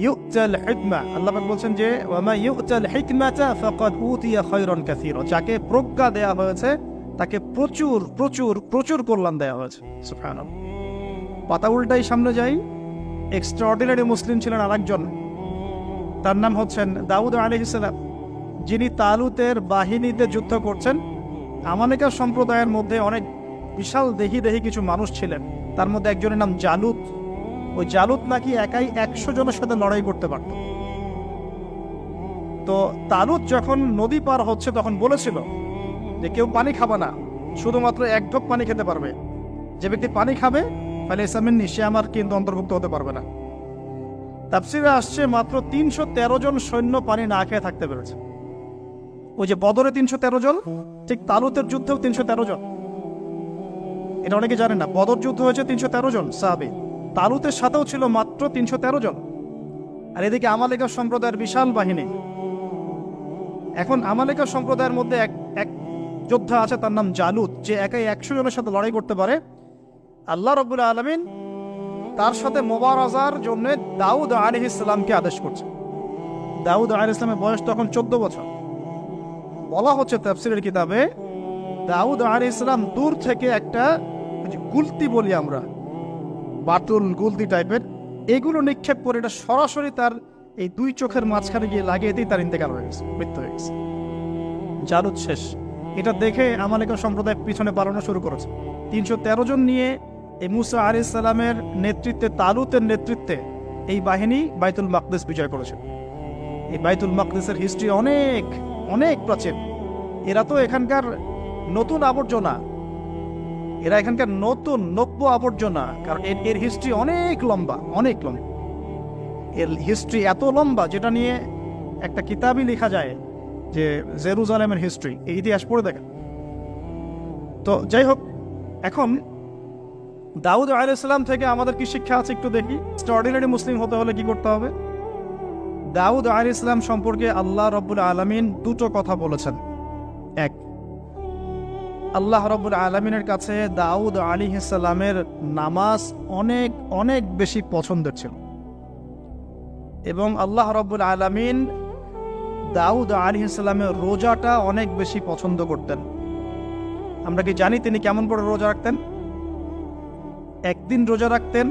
ইউতাল হিকমা, আল্লাহ পাক বলছেন যে ওয়ামা ইউতাল হিকমাতা ফাকাদ উতিয়া খায়রান কাসীরা, যাকে প্রজ্ঞা দেয়া হয়েছে তাকে প্রচুর প্রচুর প্রচুর কল্যাণ দেয়া হয়েছে। সুবহানাল্লাহ। পাতা উল্টাই সামনে যাই, এক্সট্রাঅর্ডিনারি মুসলিম ছিলেন আরেকজন, তার নাম হচ্ছেন দাউদ আলাইহিস সালাম, যিনি তালুতের বাহিনীতে যুদ্ধ করছেন। আমালেকা সম্প্রদায়ের মধ্যে অনেক বিশাল দেহি কিছু মানুষ ছিলেন, তার মধ্যে একজনের নাম জালুত। ওই জালুত নাকি একাই 100 জনের সাথে লড়াই করতে পারত। তো তালুত যখন নদী পার হচ্ছে তখন বলেছিল যে কেউ পানি খাবে না, শুধুমাত্র 1 ঢোক পানি খেতে পারবে। যে ব্যক্তি পানি খাবে ফালাইসা মিন্নি, সে আমার কিন্তু অন্তর্ভুক্ত হতে পারবে না। তাফসিরে আসছে মাত্র 313 জন সৈন্য পানি না খেয়ে থাকতে পেরেছে। ওই যে বদরে 313 জন, ঠিক তালুতের যুদ্ধেও 313 জন। এটা অনেকে জানে না, বদর যুদ্ধ হয়েছে 313 জন সাহাবী, তালুতের সাথেও ছিল মাত্র 313 জন। আর এদিকে আমালেকা সম্প্রদায়ের বিশাল বাহিনী। এখন আমালেকা সম্প্রদায়ের মধ্যে এক যোদ্ধা আছে, তার নাম জালুত, যে একাই 100 জনের সাথে লড়াই করতে পারে। আল্লাহ রাব্বুল আলামিন তার সাথে মোবারাজার জন্য দাউদ আলাইহিস সালামকে আদেশ করছে। দাউদ আলাইহিস সালামের বয়স তখন 14 বছর। বলা হচ্ছে তাফসীরের কিতাবে, দাউদ আলাইহিস সালাম দূর থেকে একটা গুলতি বলি আমরা, বাতুল গুলতি টাইপের, এগুলো নিক্ষেপ করে এটা সরাসরি তার এই দুই চোখের মাঝখানে গিয়ে লাগিয়ে দিয়ে তার ইন্তেকাল হয়ে গেছে, মৃত্যু হয়ে গেছে। জালুত শেষ। এটা দেখে আমালেকা সম্প্রদায় পিছনে পালানো শুরু করেছে। 313 জন নিয়ে এই মুসা আলাইহিস সালামের নেতৃত্বে, তালুতের নেতৃত্বে এই বাহিনী বাইতুল মাকদিস বিজয় করেছে। এই বাইতুল মাকদিসের হিস্ট্রি অনেক অনেক প্রাচীন। এরা তো এখানকার নতুন আবর্জনা, এরা এখানকার নতুন নব্য আবর্জনা, কারণ এর হিস্ট্রি অনেক লম্বা, অনেক লম্বা। এর হিস্ট্রি এত লম্বা যেটা নিয়ে একটা কিতাবই লেখা যায়, যে জেরুজালেমের হিস্ট্রি, এই ইতিহাস পড়ে দেখেন। তো যাই হোক, এখন দাউদ আলাইহিস সালাম থেকে আমাদের কি শিক্ষা আছে একটু দেখি। এক্সট্রাঅর্ডিনারি মুসলিম হতে হলে কি করতে হবে? দাউদ আলাইহিস সালাম সম্পর্কে আল্লাহ রাব্বুল আলামিন দুটো কথা বলেছেন। এক, আল্লাহ রাব্বুল আলামিনের কাছে দাউদ আলাইহিস সালামের নামাজ অনেক অনেক বেশি পছন্দের ছিল, এবং আল্লাহ রাব্বুল আলামিন দাউদ আলাইহিস সালামের রোজাটা অনেক বেশি পছন্দ করতেন। আমরা কি জানি তিনি কেমন করে রোজা রাখতেন? একদিন রোজা রাখতেন,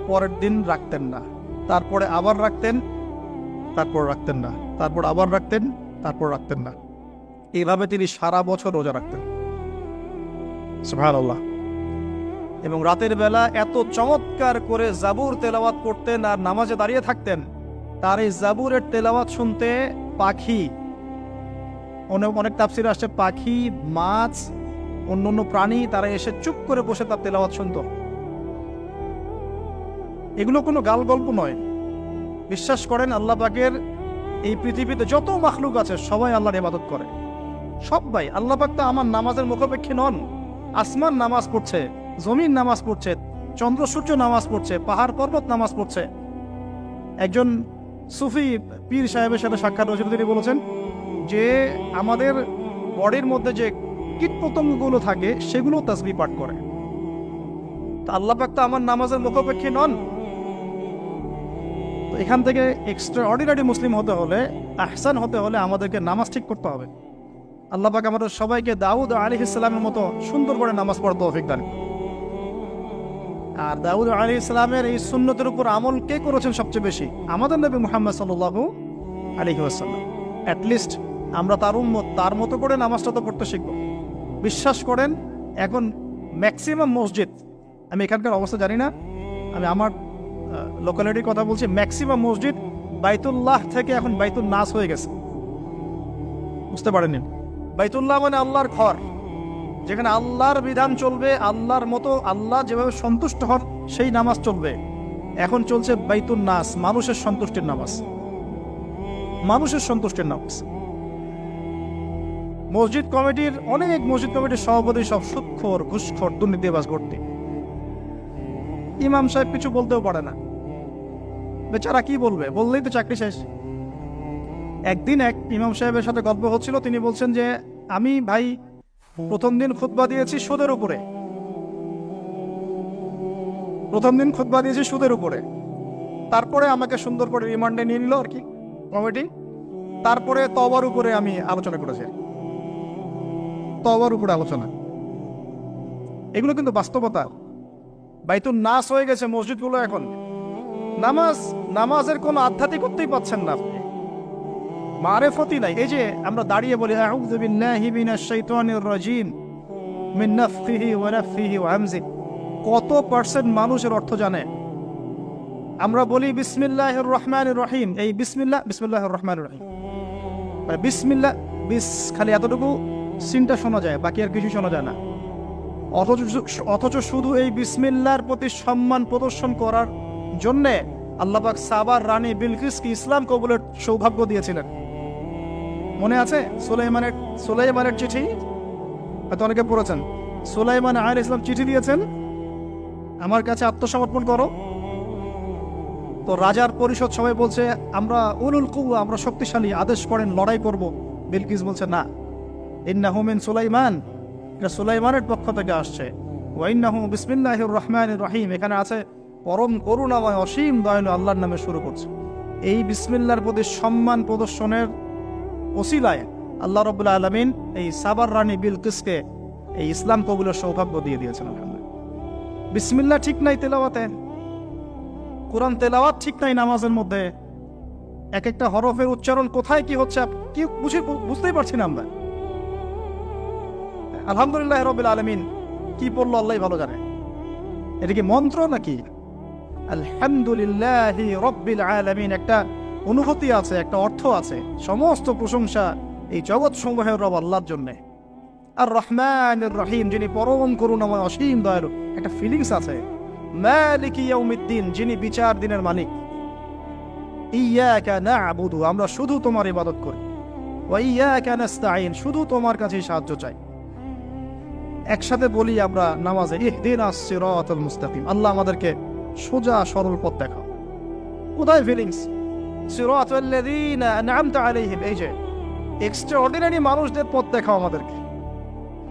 পরের দিন রাখতেন না, তারপরে আবার রাখতেন, তারপর রাখতেন না, তারপর আবার রাখতেন, তারপর রাখতেন না। এইভাবে তিনি সারা বছর রোজা রাখতেন, সুবহানাল্লাহ। এবং রাতের বেলা এত চমৎকার করে জাবুর তেলাওয়াত করতেন আর নামাজে দাঁড়িয়ে থাকতেন, তার এই জাবুরের তেলাওয়াত শুনতে পাখি, অনেক তাফসীরে আসছে পাখি, মাছ, অন্য প্রাণী, তারা এসে চুপ করে বসে তার তেলাওয়াত শুনত। এগুলো কোনো গাল গল্প নয়। বিশ্বাস করেন, আল্লাহ পাকের এই পৃথিবীতে যত মাখলুক আছে সবাই আল্লাহর ইবাদত করে, সবাই। আল্লাহ পাক তো আমার নামাজের মুখাপেক্ষী নন। আসমান নামাজ পড়ছে, জমিন নামাজ পড়ছে, চন্দ্র সূর্য নামাজ পড়ছে, পাহাড় পর্বত নামাজ পড়ছে। একজন সুফি পীর সাহেবের সাথে সাক্ষাৎ হয়েছিল, তিনি বলেছেন যে আমাদের বডির মধ্যে যে কীট পতঙ্গগুলো থাকে সেগুলো তাসবিহ পাঠ করে। তা আল্লাহ পাক তো আমার নামাজের মুখাপেক্ষী নন। তো এখান থেকে এক্সট্রা অর্ডিনারি মুসলিম হতে হলে, আহসান হতে হলে আমাদেরকে নামাজ ঠিক করতে হবে। আল্লাহ পাক আমাদের সবাইকে দাউদ আলাইহিস সালামের মতো সুন্দর করে নামাজ পড়ার তৌফিক দান। আর দাউদ আলাইহিস সালামের এই সুন্নতের উপর আমল কে করেছেন সবচেয়ে বেশি? আমাদের নবী মুহাম্মদ সাল্লাল্লাহু আলাইহি ওয়াসাল্লাম। অ্যাট লিস্ট আমরা তার উম্মত, তার মতো করে নামাজটা তো পড়তে শিখব। বিশ্বাস করেন, এখন ম্যাক্সিমাম মসজিদ, আমি এখানকার অবস্থা জানি না, আমি আমার লোকালিটির কথা বলছি, ম্যাক্সিমাম মসজিদ বাইতুল্লাহ থেকে এখন বাইতুল নাস হয়ে গেছে। বুঝতে পারেননি? বাইতুল্লাহ মানে আল্লাহর ঘর, যেখানে আল্লাহর বিধান চলবে, আল্লাহর মতো, আল্লাহ যেভাবে সন্তুষ্ট হন সেই নামাজ চলবে। এখন চলছে বাইতুল নাস, মানুষের সন্তুষ্টির নামাজ, মানুষের সন্তুষ্টির নামাজ। মসজিদ কমিটির, অনেক মসজিদ কমিটির সভাপতি সব সুদখোর, ঘুষখোর, দুর্নীতিবাজ ভর্তি। ইমাম সাহেব কিছু বলতেও পারে না, বেচারা কি বলবে? বললেই তো চাকরি শেষ। একদিন এক ইমাম সাহেবের সাথে গল্প হচ্ছিল, তিনি বলছেন যে আমি ভাই প্রথম দিন খুতবা দিয়েছি সুদের উপরে, তারপরে আমাকে সুন্দর করে রিমান্ডে নিয়ে নিল আর কি কমিটি। তারপরে তওবার উপরে আমি আলোচনা করেছি, তওবার উপরে আলোচনা। এগুলো কিন্তু বাস্তবতা। বাইতুল নাস হয়ে গেছে মসজিদগুলো এখন। নামাজের কোনো আধ্যাত্মিকতাই পাচ্ছেন না আপনি, মারেফতই নাই। এই যে আমরা দাঁড়িয়ে বলি আউযু বিল্লাহি মিনাশ শাইতানির রাজিম মিন নাফখিহি ওয়া নাফসিহি ওয়া হামজিহি, কত পার্সেন্ট মানুষের অর্থ জানে? আমরা বলি বিসমিল্লাহির রহমানির রহিম, এই বিসমিল্লাহির রহমানির রহিম, বিসমিল্লাহ, খালি এতটুকু সিনটা শোনা যায়, বাকি আর কিছু শোনা যায় না। অথচ শুধু এই বিসমিল্লাহর প্রতি সম্মান প্রদর্শন করার জন্যে আল্লাহ পাক সাবার রানী বিলকিসকে ইসলাম কবুলের সৌভাগ্য দিয়েছিলেন। মনে আছে সুলাইমানের চিঠি? হয়তো অনেকে পড়েছেন। সুলাইমান আলাইহিস সালাম চিঠি দিয়েছেন, আমার কাছে আত্মসমর্পণ করো। তো রাজার পরিষদ সবাই বলছে আমরা উলুল কুওয়া, আমরা শক্তিশালী, আদেশ করেন লড়াই করব। বিলকিস বলছে না, ইন্নাহু মিন সুলাইমান, এটা সুলাইমানের পক্ষ থেকে আসছে। ওয়া ইন্নাহু বিসমিল্লাহির রহমানির রহিম, এখানে আছে পরম করুণাময় অসীম দয়ালু আল্লাহর নামে শুরু করছে। এই বিসমিল্লাহর প্রতি সম্মান প্রদর্শনের ওসিলায় আল্লাহ রাব্বুল আলামিন এই সাবার রানী বিলকিসকে এই ইসলাম কবুলের সৌভাগ্য দিয়ে দিয়েছেন। বিসমিল্লাহ ঠিক নাই তেলাওয়াতে, কোরআন তেলাওয়াত ঠিক নাই নামাজের মধ্যে, এক একটা হরফের উচ্চারণ কোথায় কি হচ্ছে কি বুঝতেই পারছি না আমরা। আলহামদুলিল্লাহ রাব্বিল আলামিন কি পড়লো আল্লাহই ভালো জানে। এটা কি মন্ত্র নাকি? আলহামদুলিল্লাহি রাব্বিল আলামিন একটা অনুভূতি আছে, একটা অর্থ আছে। সমস্ত প্রশংসা এই জগৎ সমূহের রব আল্লাহর জন্যে। আর রহমানির রহিম, যিনি পরম করুণাময় অসীম দয়ালু, একটা ফিলিংস আছে। মালিকি ইয়াউমিদ্দিন, যিনি বিচার দিনের মালিক। ইয়াকা না'বুদু, আমরা শুধু তোমার ইবাদত করি। ওয়া ইয়াকা নাস্তাঈন, শুধু তোমার কাছে সাহায্য চাই। একসাথে বলি আমরা নামাজে, ইহদিনাস সিরাতাল মুস্তাকিম, আল্লাহ আমাদেরকে সোজা সরল পথ দেখাও। কোথায় ফিলিংস? সিরাতাল লাযীনা আন'আমতা আলাইহিম, এই যে এক্সট্রাঅর্ডিনারি মানুষদের পথ দেখাও আমাদেরকে,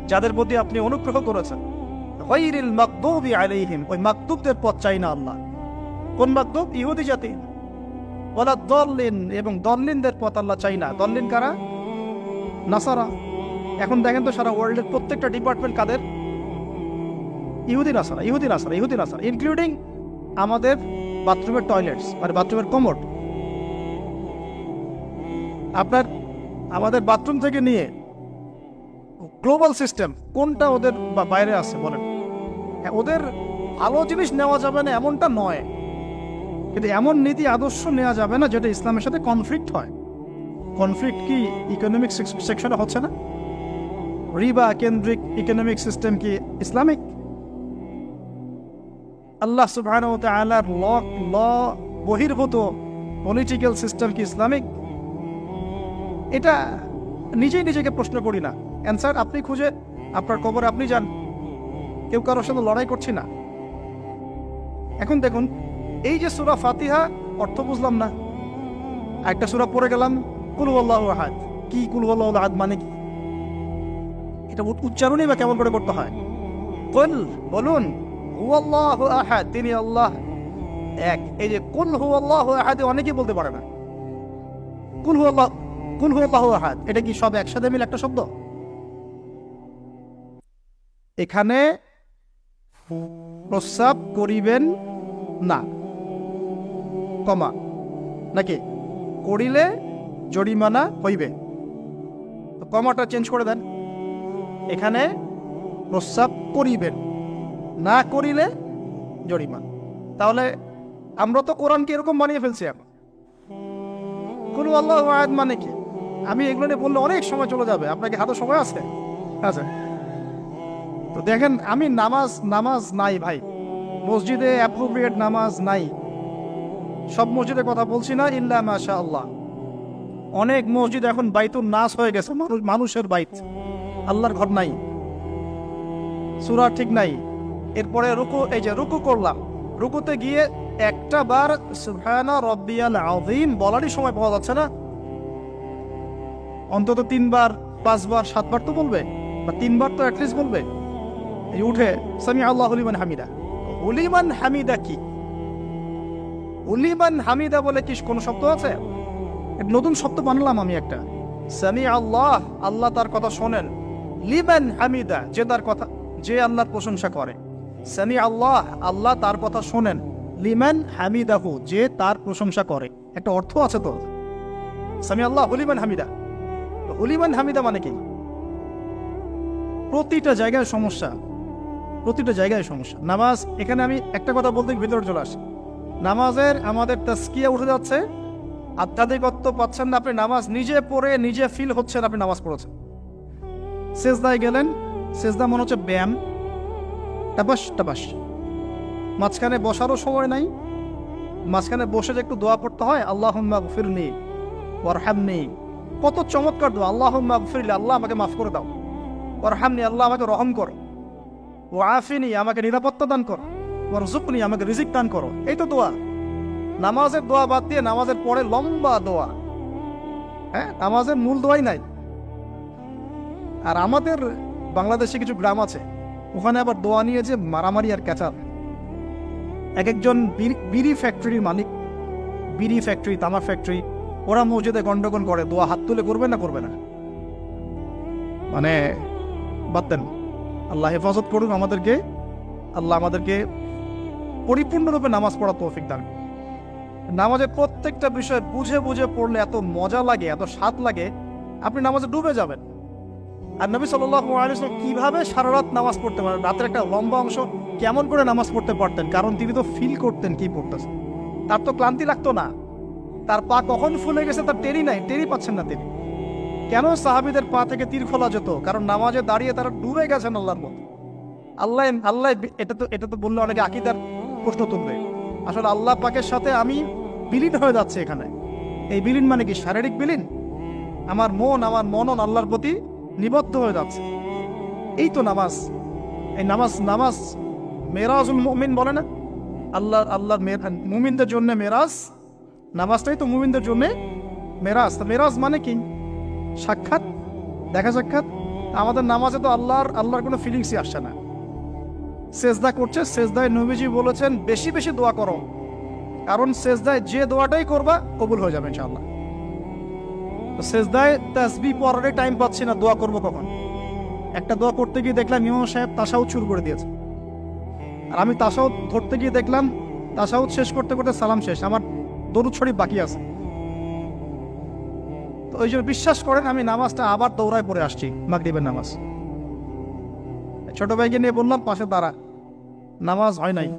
যাদের প্রতি আপনি অনুগ্রহ করেছেন। গায়রিল মাগদুবি আলাইহিম, ওই মাগদুবদের পথ চাই না আল্লাহ। কোন মাগদুব? ইহুদি জাতি। ওয়ালা দাল্লিন, এবং দল্লিনদের পথ আল্লাহ চাই না। দল্লিন কারা? নাসারা। এখন দেখেন তো সারা ওয়ার্ল্ডের প্রত্যেকটা ডিপার্টমেন্ট কাদের? ইহুদি নাসারা, ইহুদি নাসারা, ইহুদি নাসারা, ইনক্লুডিং আমাদের বাথরুমের টয়লেটস, মানে বাথরুমের কমোড। আপনার আমাদের বাথরুম থেকে নিয়ে গ্লোবাল সিস্টেম কোনটা ওদের বাইরে আছে বলেন? ওদের ভালো জিনিস নেওয়া যাবে না এমনটা নয়, কিন্তু এমন নীতি আদর্শ নেওয়া যাবে না যেটা ইসলামের সাথে কনফ্লিক্ট হয়। কনফ্লিক্ট কি ইকোনমিক সেকশনে হচ্ছে না? রিবা কেন্দ্রিক ইকোনমিক সিস্টেম কি ইসলামিক? আল্লাহ সুবহানাহু ওয়া তাআলার ল বহির্ভূত পলিটিক্যাল সিস্টেম কি ইসলামিক? এটা নিজেই নিজেকে প্রশ্ন করি না, অ্যান্সার আপনি খুঁজে আপনার কবরে আপনি যান। কেউ কারোর সাথে লড়াই করছি না। এখন দেখুন, এই যে সূরা ফাতিহা, অর্থ বুঝলাম না, একটা সূরা পড়ে গেলাম, কুল হুয়াল্লাহু আহাদ। কি কুল হুয়াল্লাহু আহাদ মানে কি? এটা উচ্চারণই বা কেমন করে করতে হয়? কুল, বলুন, হুয়াল্লাহু আহাদ, তিনি আল্লাহ এক। এই যে কুল হুয়াল্লাহু আহাদ অনেকেই বলতে পারে না। কুল হুয়াল্লাহু আহাদ, এটা কি সব একসাথে মিলে একটা শব্দ? এখানে প্রস্রাব করিবেন না, কমা, নাকি করিলে জরিমানা হইবে, কমাটা চেঞ্জ করে দেন। এখানে প্রস্রাব করিবেন, না করিলে জরিমানা। তাহলে আমরা তো কোরআনকে এরকম বানিয়ে ফেলছি এখন। কুল আল্লাহু আহাদ মানে কি? আমি এগুলো নিয়ে বললে অনেক সময় চলে যাবে। আপনাকে হাতে সময় আছে? আচ্ছা, তো দেখেন, আমি নামাজ নাই ভাই, মসজিদে অ্যাপ্রোপ্রিয়েট নামাজ নাই। সব মসজিদের কথা বলছি না, ইল্লা মাশা আল্লাহ। অনেক মসজিদ এখন বাইতুন নাস হয়ে গেছে, মানুষের বাইত, আল্লাহর ঘর নাই, সূরা ঠিক নাই। এরপরে রুকু, এই যে রুকু করলাম, রুকুতে গিয়ে একটা বার সুবহানা রাব্বিয়াল আযীম বলারই সময় পাওয়া যাচ্ছে না। অন্তত 3 বার 5 বার 7 বার তো বলবে, বা 3 বার তো অ্যাটলিস্ট বলবে। এই উঠে সামি আল্লাহু লিমান হামিদা। লিমান হামিদা কি? লিমান হামিদা বলে কি কোনো শব্দ আছে? নতুন শব্দ বানালাম আমি একটা। সামি আল্লাহ, আল্লাহ তার কথা শোনেন। লিমান হামিদা, যে তার কথা, যে আল্লাহর প্রশংসা করে। সামি আল্লাহ, আল্লাহ তার কথা শোনেন। লিমান হামিদাহু, যে তার প্রশংসা করে। একটা অর্থ আছে তো, সামি আল্লাহ লিমান হামিদা। লিমান হামিদা মানে কি? প্রতিটা জায়গায় সমস্যা, প্রতিটা জায়গায় সমস্যা। নামাজ, এখানে আমি একটা কথা বলতে ভিতরে চলে আসি। নামাজের আমাদের তাসকিয়া উঠে যাচ্ছে, আধ্যাত্মিকত্ব পাচ্ছেন না। আপনি নামাজ নিজে পড়ে নিজে ফিল হচ্ছেন আপনি নামাজ পড়েছেন। সেজদায় গেলেন, সেজদা মনে হচ্ছে ব্যায়াম, টাপাস টাপাস। মাঝখানে বসারও সময় নাই, মাঝখানে বসে যে একটু দোয়া পড়তে হয়, আল্লাহুম্মা গফিরনি ওয়ারহামনি, কত চমৎকার দোয়া। আল্লাহুম্মা গফিরলি, আল্লাহ আমাকে মাফ করে দাও, ওয়ারহামনি, আল্লাহ আমাকে রহম করো, ওয়াফিনি, আমাকে নিরাপত্তা দান করো, ওয়ারজুকনি, আমাকে রিজিক দান করো। এই তো দোয়া। নামাজের দোয়া বাদ দিয়ে নামাজের পরে লম্বা দোয়া, হ্যাঁ, নামাজের মূল দোয়াই নাই। আর আমাদের বাংলাদেশে কিছু গ্রাম আছে, ওখানে আবার দোয়া নিয়ে যে মারামারি আর ক্যাচার। এক একজন বিড়ি ফ্যাক্টরির মালিক, বিড়ি ফ্যাক্টরি, তামাক ফ্যাক্টরি, ওরা মসজিদে গন্ডগোল করে, দোয়া হাত তুলে করবে না করবে না, মানে বাদ দেন। আল্লাহ হেফাজত করুন আমাদেরকে, আল্লাহ আমাদেরকে পরিপূর্ণরূপে নামাজ পড়া তৌফিক দান। নামাজের প্রত্যেকটা বিষয় বুঝে বুঝে পড়লে এত মজা লাগে, এত স্বাদ লাগে, আপনি নামাজে ডুবে যাবেন। আর নবী সাল্লাল্লাহু আলাইহি ওয়াসাল্লাম কিভাবে সারা রাত নামাজ পড়তে পারেন, রাতের একটা লম্বা অংশ কেমন করে নামাজ পড়তে পারতেন? কারণ তিনি তো ফিল করতেন কি পড়তেছেন, তার তো ক্লান্তি লাগতো না। তার পা কখন ফুলে গেছে তার টেরি নাই, টেরি পাচ্ছেন না তিনি। কেন সাহাবীদের পা থেকে তীর খোলা যেত? কারণ নামাজে দাঁড়িয়ে তারা ডুবে গেছেন আল্লাহর মতো। আল্লাহ আল্লাহ এটা তো বললে অনেকে আকীদার প্রশ্ন তুলবে। আসলে আল্লাহ পাকের সাথে আমি বিলীন হয়ে যাচ্ছে এখানে। এই বিলীন মানে কি? শারীরিক বিলীন। আমার মনন আল্লাহর প্রতি নিবদ্ধ হয়ে যাচ্ছে। এই তো নামাজ। এই নামাজ মেরাজুল মুমিন বলে না, আল্লাহর মুমিনদের জন্য মেরাজ। নামাজটাই তো মুমিনদের জন্য মেরাজ। মেরাজ মানে কি? সাক্ষাৎ, দেখা সাক্ষাৎ। আমাদের নামাজে তো আল্লাহর কোনো ফিলিংসই আসছে না। সেজদা করছে, সেজদায় নবীজি বলেছেন বেশি বেশি দোয়া করো, কারণ সেজদায় যে দোয়াটাই করবা কবুল হয়ে যাবে ইনশাআল্লাহ। তো সেজদায় তাসবিহ পড়ারই টাইম পাচ্ছি না, দোয়া করবো কখন? একটা দোয়া করতে গিয়ে দেখলাম ইমাম সাহেব তাশাহুদ শুরু করে দিয়েছে, আর আমি তাশাহুদ ধরতে গিয়ে দেখলাম তাশাহুদ শেষ করতে করতে সালাম শেষ, আমার দরুদ শরীফ বাকি আছে। তো ওই জন্য বিশ্বাস করেন আমি নামাজটা আবার দৌড়ায় পড়ে আসছি, মাগরিবের নামাজ। ছোট ভাইকে নিয়ে বললাম পাশে দাঁড়া, নামাজ হয় নাই।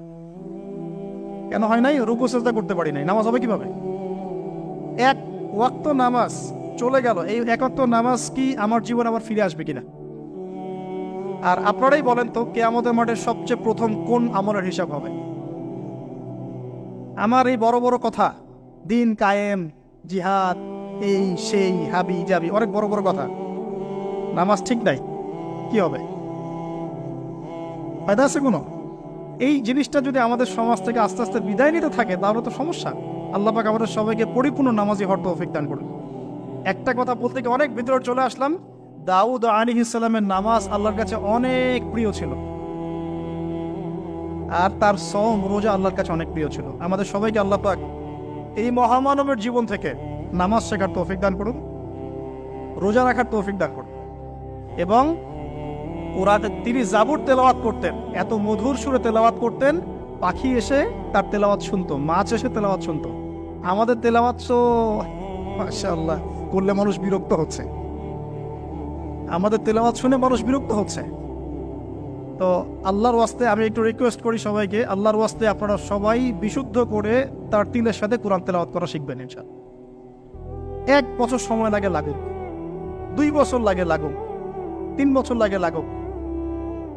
কেন হয় নাই? রুকু সেজদা করতে পারি নাই। নামাজ হবে কিভাবে? এক ওয়াক্ত নামাজ চলে গেল। এই এক ওয়াক্ত নামাজ কি আমার জীবনে আবার ফিরে আসবে কিনা? আর আপনারাই বলেন তো, কিয়ামতের মাঠে সবচেয়ে প্রথম কোন আমলের হিসাব হবে? আমার এই বড় বড় কথা, দিন কায়েম, জিহাদ, এই সেই, হাবি জাবি, অনেক বড় বড় কথা, নামাজ ঠিক নাই, কি হবে? ফায়দা আছে কোনো? এই জিনিসটা যদি আমাদের সমাজ থেকে আস্তে আস্তে বিদায় নিতে থাকে তাহলে তো সমস্যা। আল্লাহ পাক আমাদের সবাইকে পরিপূর্ণ নামাজি হওয়ার তৌফিক দান করুন। একটা কথা বলতে গিয়ে অনেক ভিতরে চলে আসলাম। দাউদ আলাইহিস সালামের নামাজ আল্লাহর কাছে অনেক প্রিয় ছিল, আর তার সওম রোজা আল্লাহর কাছে অনেক প্রিয় ছিল। আমাদের সবাইকে আল্লাহ পাক এই মহামানবের জীবন থেকে নামাজ শেখার তৌফিক দান করুন, রোজা রাখার তৌফিক দান করুন। এবং কোরআনে তিনি জাবুর তেলাওয়াত করতেন, এত মধুর সুরে তেলাওয়াত করতেন, পাখি এসে তার তেলাওয়াত শুনতো, মাছ এসে তেলাওয়াত শুনতো। আমাদের তেলাওয়াত তো মাশাআল্লাহ করলে মানুষ বিরক্ত হচ্ছে, আমাদের তেলাওয়াত শুনে মানুষ বিরক্ত হচ্ছে। তো আল্লাহর ওয়াস্তে আমি একটু রিকোয়েস্ট করি সবাইকে, আল্লাহর ওয়াস্তে আপনারা সবাই বিশুদ্ধ করে তার তিলের সাথে কোরআন তেলাওয়াত করা শিখবেন ইনশাআল্লাহ। 1 বছর সময় লাগে লাগুক, 2 বছর লাগে লাগুক, 3 বছর লাগে লাগুক,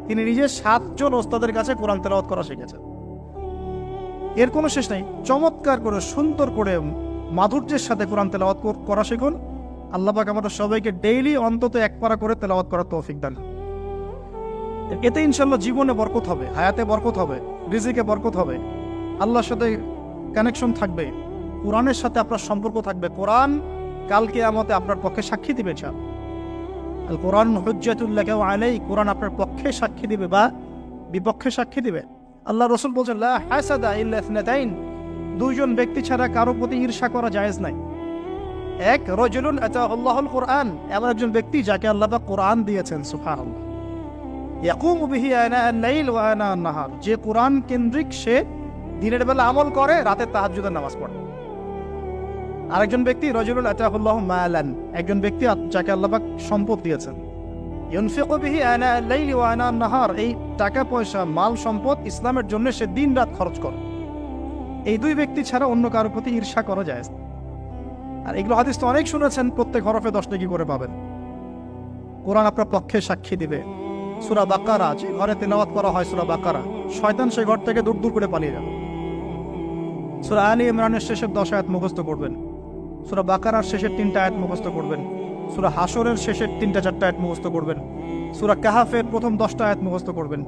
তিনি নিজে 7 জন ওস্তাদের কাছে কোরআন তেলাওয়াত করা শিখেছেন। এর কোনো শেষ নাই। চমৎকার করে, সুন্দর করে, মাধুর্যের সাথে কোরআন তেলাওয়াত করা শিখুন। আল্লাহ পাক আমাদের সবাইকে ডেইলি অন্তত 1 পারা করে তেলাওয়াত করার তৌফিক দান। এতে ইনশাআল্লাহ জীবনে বরকত হবে, হায়াতে বরকত হবে, রিজিকে বরকত হবে, আল্লাহর সাথে কানেকশন থাকবে, কোরআনের সাথে আপনার সম্পর্ক থাকবে। কোরআন কাল কিয়ামতে আপনার পক্ষে সাক্ষী দিবে। আল কোরআন হুজ্জাতুল লাকা ওয়া আলাইক, কোরআন আপনার পক্ষে সাক্ষী দিবে বা বিপক্ষে সাক্ষী দিবে। আল্লাহ রাসূল বলেন লা হাসাদা ইল্লা ইসনাতাইন, 2 জন ব্যক্তি ছাড়া কারো প্রতি ঈর্ষা করা জায়েজ নাই। এক, রাজুলুন আতাহুল্লাহুল কোরআন, এমন একজন ব্যক্তি যাকে আল্লাহ পাক কোরআন দিয়েছেন, সুবহানাল্লাহ। ইয়াকুমু বিহি আনা আল-লাইল ওয়া আনা আন-নাহার, যে কোরআন কেন্দ্রিক, সে দিনের বেলা আমল করে, রাতে তাহাজ্জুদের নামাজ পড়ে। আরেকজন ব্যক্তি রাজুলুন আতাহুল্লাহু মালান, একজন ব্যক্তি যাকে আল্লাহ পাক সম্পদ দিয়েছেন, ইউনফিকু বিহি আনা আল-লাইল ওয়া আনা আন-নাহার, এই টাকা পয়সা, মাল সম্পদ ইসলামের জন্য সে দিন রাত খরচ করে। এই 2 ব্যক্তি ছাড়া অন্য কারোর প্রতি ঈর্ষা করা যায়। আর এগুলো হাদিস তো অনেক শুনেছেন, প্রত্যেক হরফে 10 নেকি করে পাবেন। কোরআন আপনার পক্ষে সাক্ষী দিবে। সূরা বাকারা, যে ঘরে তেলাওয়াত করা হয় সূরা বাকারা, শয়তান সেই ঘর থেকে দূর দূর করে পালিয়ে যাবে। সূরা আলী ইমরানের শেষের 10 আয়াত মুখস্থ করবেন, সূরা বাকারার শেষের 3টা আয়াত মুখস্থ করবেন, সূরা হাশরের শেষের 3-4টা আয়াত মুখস্থ করবেন, সূরা কাহাফের প্রথম 10টা আয়াত মুখস্থ করবেন,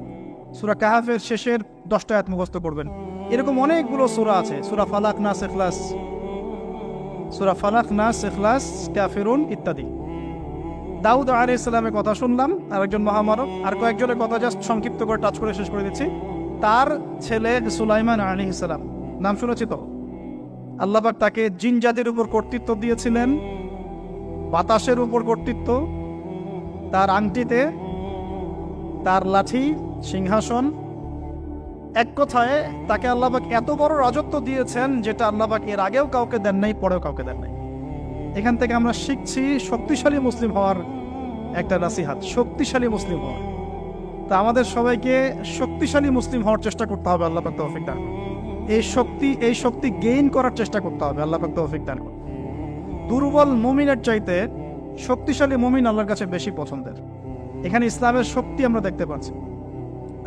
সূরা কাহাফের শেষের 10টা আয়াত মুখস্থ করবেন। এরকম অনেকগুলো সূরা আছে, সূরা ফালাক, নাস, ইখলাস, সূরা ফালাক, নাস, ইখলাস, কাফিরুন ইত্যাদি। দাউদ আলাইহিস সালামের কথা শুনলাম, আরেকজন মহামানব। আর কয়েকজনের কথা জাস্ট সংক্ষিপ্ত করে টাচ করে শেষ করে দিচ্ছি। তার ছেলে সুলাইমান আলাইহিস সালাম, নাম শুনেছি তো? আল্লাহ পাক তাকে জিন জাতির উপর কর্তৃত্ব দিয়েছিলেন, বাতাসের উপর কর্তৃত্ব, তার আংটিতে তার লাঠি, সিংহাসন। এক কথায় তাকে আল্লাহ পাক এত বড় রাজত্ব দিয়েছেন যেটা আল্লাহ পাক এর আগেও কাউকে দেন নাই, পরেও কাউকে দেন নাই। এখান থেকে আমরা শিখছি শক্তিশালী মুসলিম হওয়ার একটা নাসিহাত, শক্তিশালী মুসলিম হওয়ার। তা আমাদের সবাইকে শক্তিশালী মুসলিম হওয়ার চেষ্টা করতে হবে, আল্লাহ পাক তৌফিক দান করুন। এই শক্তি গেইন করার চেষ্টা করতে হবে, আল্লাহ পাক তৌফিক দান করুন। দুর্বল মুমিনের চাইতে শক্তিশালী মুমিন আল্লাহর কাছে বেশি পছন্দের। এখানে ইসলামের শক্তি আমরা দেখতে পাচ্ছি।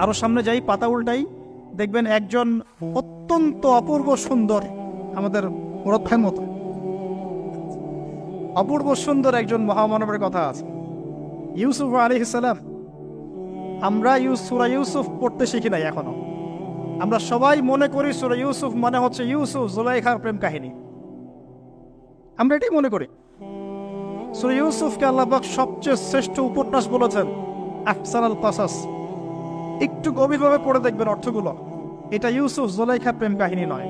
আরো সামনে যাই, পাতা উল্টাই, দেখবেন একজন অত্যন্ত অপূর্ব সুন্দর, আমাদের মুরব্বির মতো অপূর্ব সুন্দর একজন মহামানবের কথা আছে, ইউসুফ আলাইহিস সালাম। আমরা সূরা ইউসুফ পড়তে শিখি নাই এখনো। আমরা সবাই মনে করি সূরা ইউসুফ মানে হচ্ছে ইউসুফ জুলাইখার প্রেম কাহিনী, আমরা এটাই মনে করি। সূরা ইউসুফকে আল্লাহ পাক সবচেয়ে শ্রেষ্ঠ উপন্যাস বলেছেন, আহসানুল কাসাস। একটু গভীরভাবে পড়ে দেখবেন অর্থগুলো। এটা ইউসুফ জুলাইখার প্রেম কাহিনী নয়,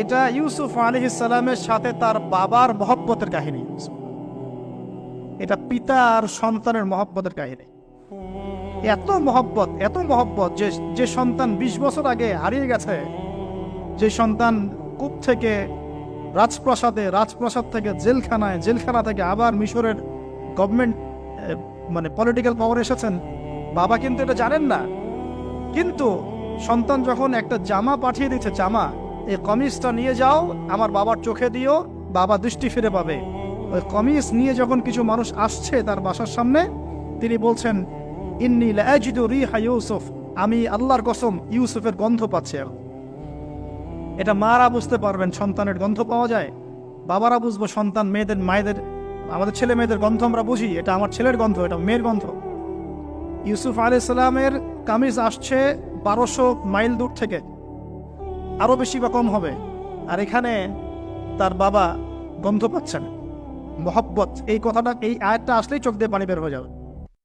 এটা ইউসুফ আলাইহিস সালামের সাথে তার বাবার মহব্বতের কাহিনী। এটা পিতা আর সন্তানের মহব্বতের কাহিনী। এত মহব্বত যে সন্তান 20 বছর আগে হারিয়ে গেছে, যে সন্তান কূপ থেকে রাজপ্রাসাদে, রাজপ্রাসাদ থেকে জেলখানায়, জেলখানা থেকে আবার মিশরের গভর্নমেন্ট মানে পলিটিক্যাল পাওয়ার এসেছেন, বাবা কিন্তু এটা জানেন না। কিন্তু সন্তান যখন একটা জামা পাঠিয়ে দিচ্ছে, জামা, এই কমিজটা নিয়ে যাও, আমার বাবার চোখে দিও, বাবা দৃষ্টি ফিরে পাবে। ওই কমিজ নিয়ে যখন কিছু মানুষ আসছে তার বাসার সামনে, তিনি বলছেন, ইন্নী লাআজিদু রিহা ইউসুফ, আমি আল্লাহর কসম ইউসুফের গন্ধ পাচ্ছি। এটা মারা বুঝতে পারবেন, সন্তানের গন্ধ পাওয়া যায়। বাবারা বুঝবো, সন্তান, মায়েদের, আমাদের ছেলে মেয়েদের গন্ধ আমরা বুঝি, এটা আমার ছেলের গন্ধ, এটা মেয়ের গন্ধ। ইউসুফ আলাইহিস সালামের কামিজ আসছে 1200 মাইল দূর থেকে, আরো বেশি বা কম হবে। আর এখানে তার বাবা গন্ধ পাচ্ছেন, মহব্বত। এই কথাটা, এই আয়াতটা আসলেই চোখ দিয়ে পানি বের হয়ে যাবে।